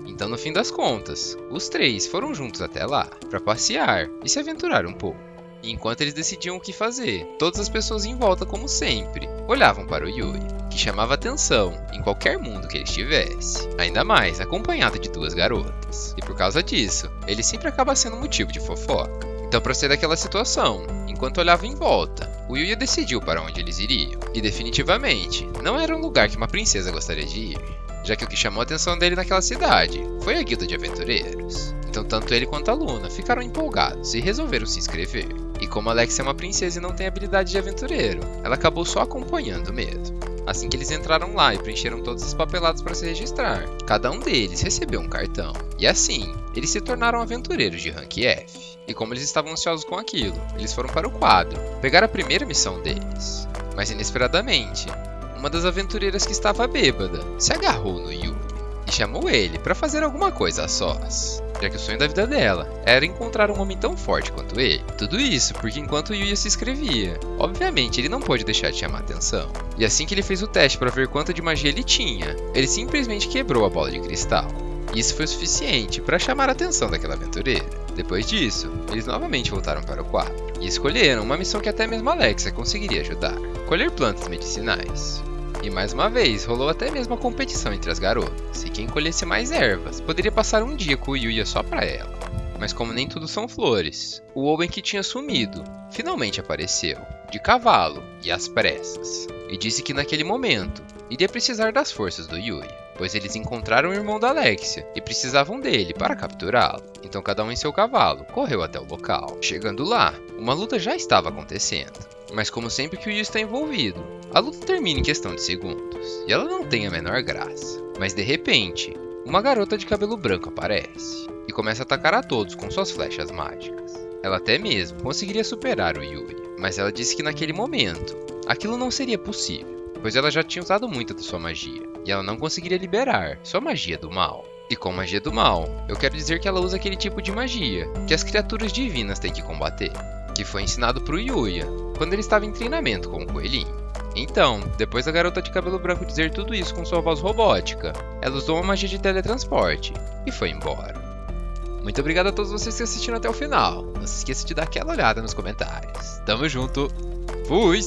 Então, no fim das contas, os três foram juntos até lá, para passear e se aventurar um pouco. E enquanto eles decidiam o que fazer, todas as pessoas em volta, como sempre, olhavam para o Yuya, que chamava atenção em qualquer mundo que ele estivesse. Ainda mais acompanhado de duas garotas. E por causa disso, ele sempre acaba sendo motivo de fofoca. Então, para sair daquela situação, enquanto olhava em volta, o Yuya decidiu para onde eles iriam. E definitivamente, não era um lugar que uma princesa gostaria de ir, já que o que chamou a atenção dele naquela cidade foi a guilda de aventureiros. Então, tanto ele quanto a Luna ficaram empolgados e resolveram se inscrever. E como Alexia é uma princesa e não tem habilidade de aventureiro, ela acabou só acompanhando mesmo. Assim que eles entraram lá e preencheram todos os papelados para se registrar, cada um deles recebeu um cartão. E assim, eles se tornaram aventureiros de rank F. E como eles estavam ansiosos com aquilo, eles foram para o quadro, pegar a primeira missão deles. Mas inesperadamente, uma das aventureiras que estava bêbada se agarrou no Yuya e chamou ele para fazer alguma coisa a sós, já que o sonho da vida dela era encontrar um homem tão forte quanto ele. Tudo isso porque enquanto o Yuya se inscrevia, obviamente ele não pôde deixar de chamar atenção. E assim que ele fez o teste para ver quanto de magia ele tinha, ele simplesmente quebrou a bola de cristal. Isso foi o suficiente para chamar a atenção daquela aventureira. Depois disso, eles novamente voltaram para o quadro e escolheram uma missão que até mesmo Alexia conseguiria ajudar: colher plantas medicinais. E mais uma vez, rolou até mesmo a competição entre as garotas, e quem colhesse mais ervas poderia passar um dia com o Yuya só pra ela. Mas como nem tudo são flores, o Owen que tinha sumido finalmente apareceu, de cavalo e às pressas, e disse que naquele momento iria precisar das forças do Yuya, pois eles encontraram o irmão da Alexia e precisavam dele para capturá-lo. Então cada um em seu cavalo correu até o local. Chegando lá, uma luta já estava acontecendo. Mas como sempre que o Yuya está envolvido, a luta termina em questão de segundos, e ela não tem a menor graça. Mas de repente, uma garota de cabelo branco aparece, e começa a atacar a todos com suas flechas mágicas. Ela até mesmo conseguiria superar o Yuya, mas ela disse que naquele momento, aquilo não seria possível, pois ela já tinha usado muita da sua magia, e ela não conseguiria liberar sua magia do mal. E com magia do mal, eu quero dizer que ela usa aquele tipo de magia que as criaturas divinas têm que combater, que foi ensinado para o Yuya quando ele estava em treinamento com o coelhinho. Então, depois da garota de cabelo branco dizer tudo isso com sua voz robótica, ela usou uma magia de teletransporte e foi embora. Muito obrigado a todos vocês que assistiram até o final. Não se esqueça de dar aquela olhada nos comentários. Tamo junto. Fui!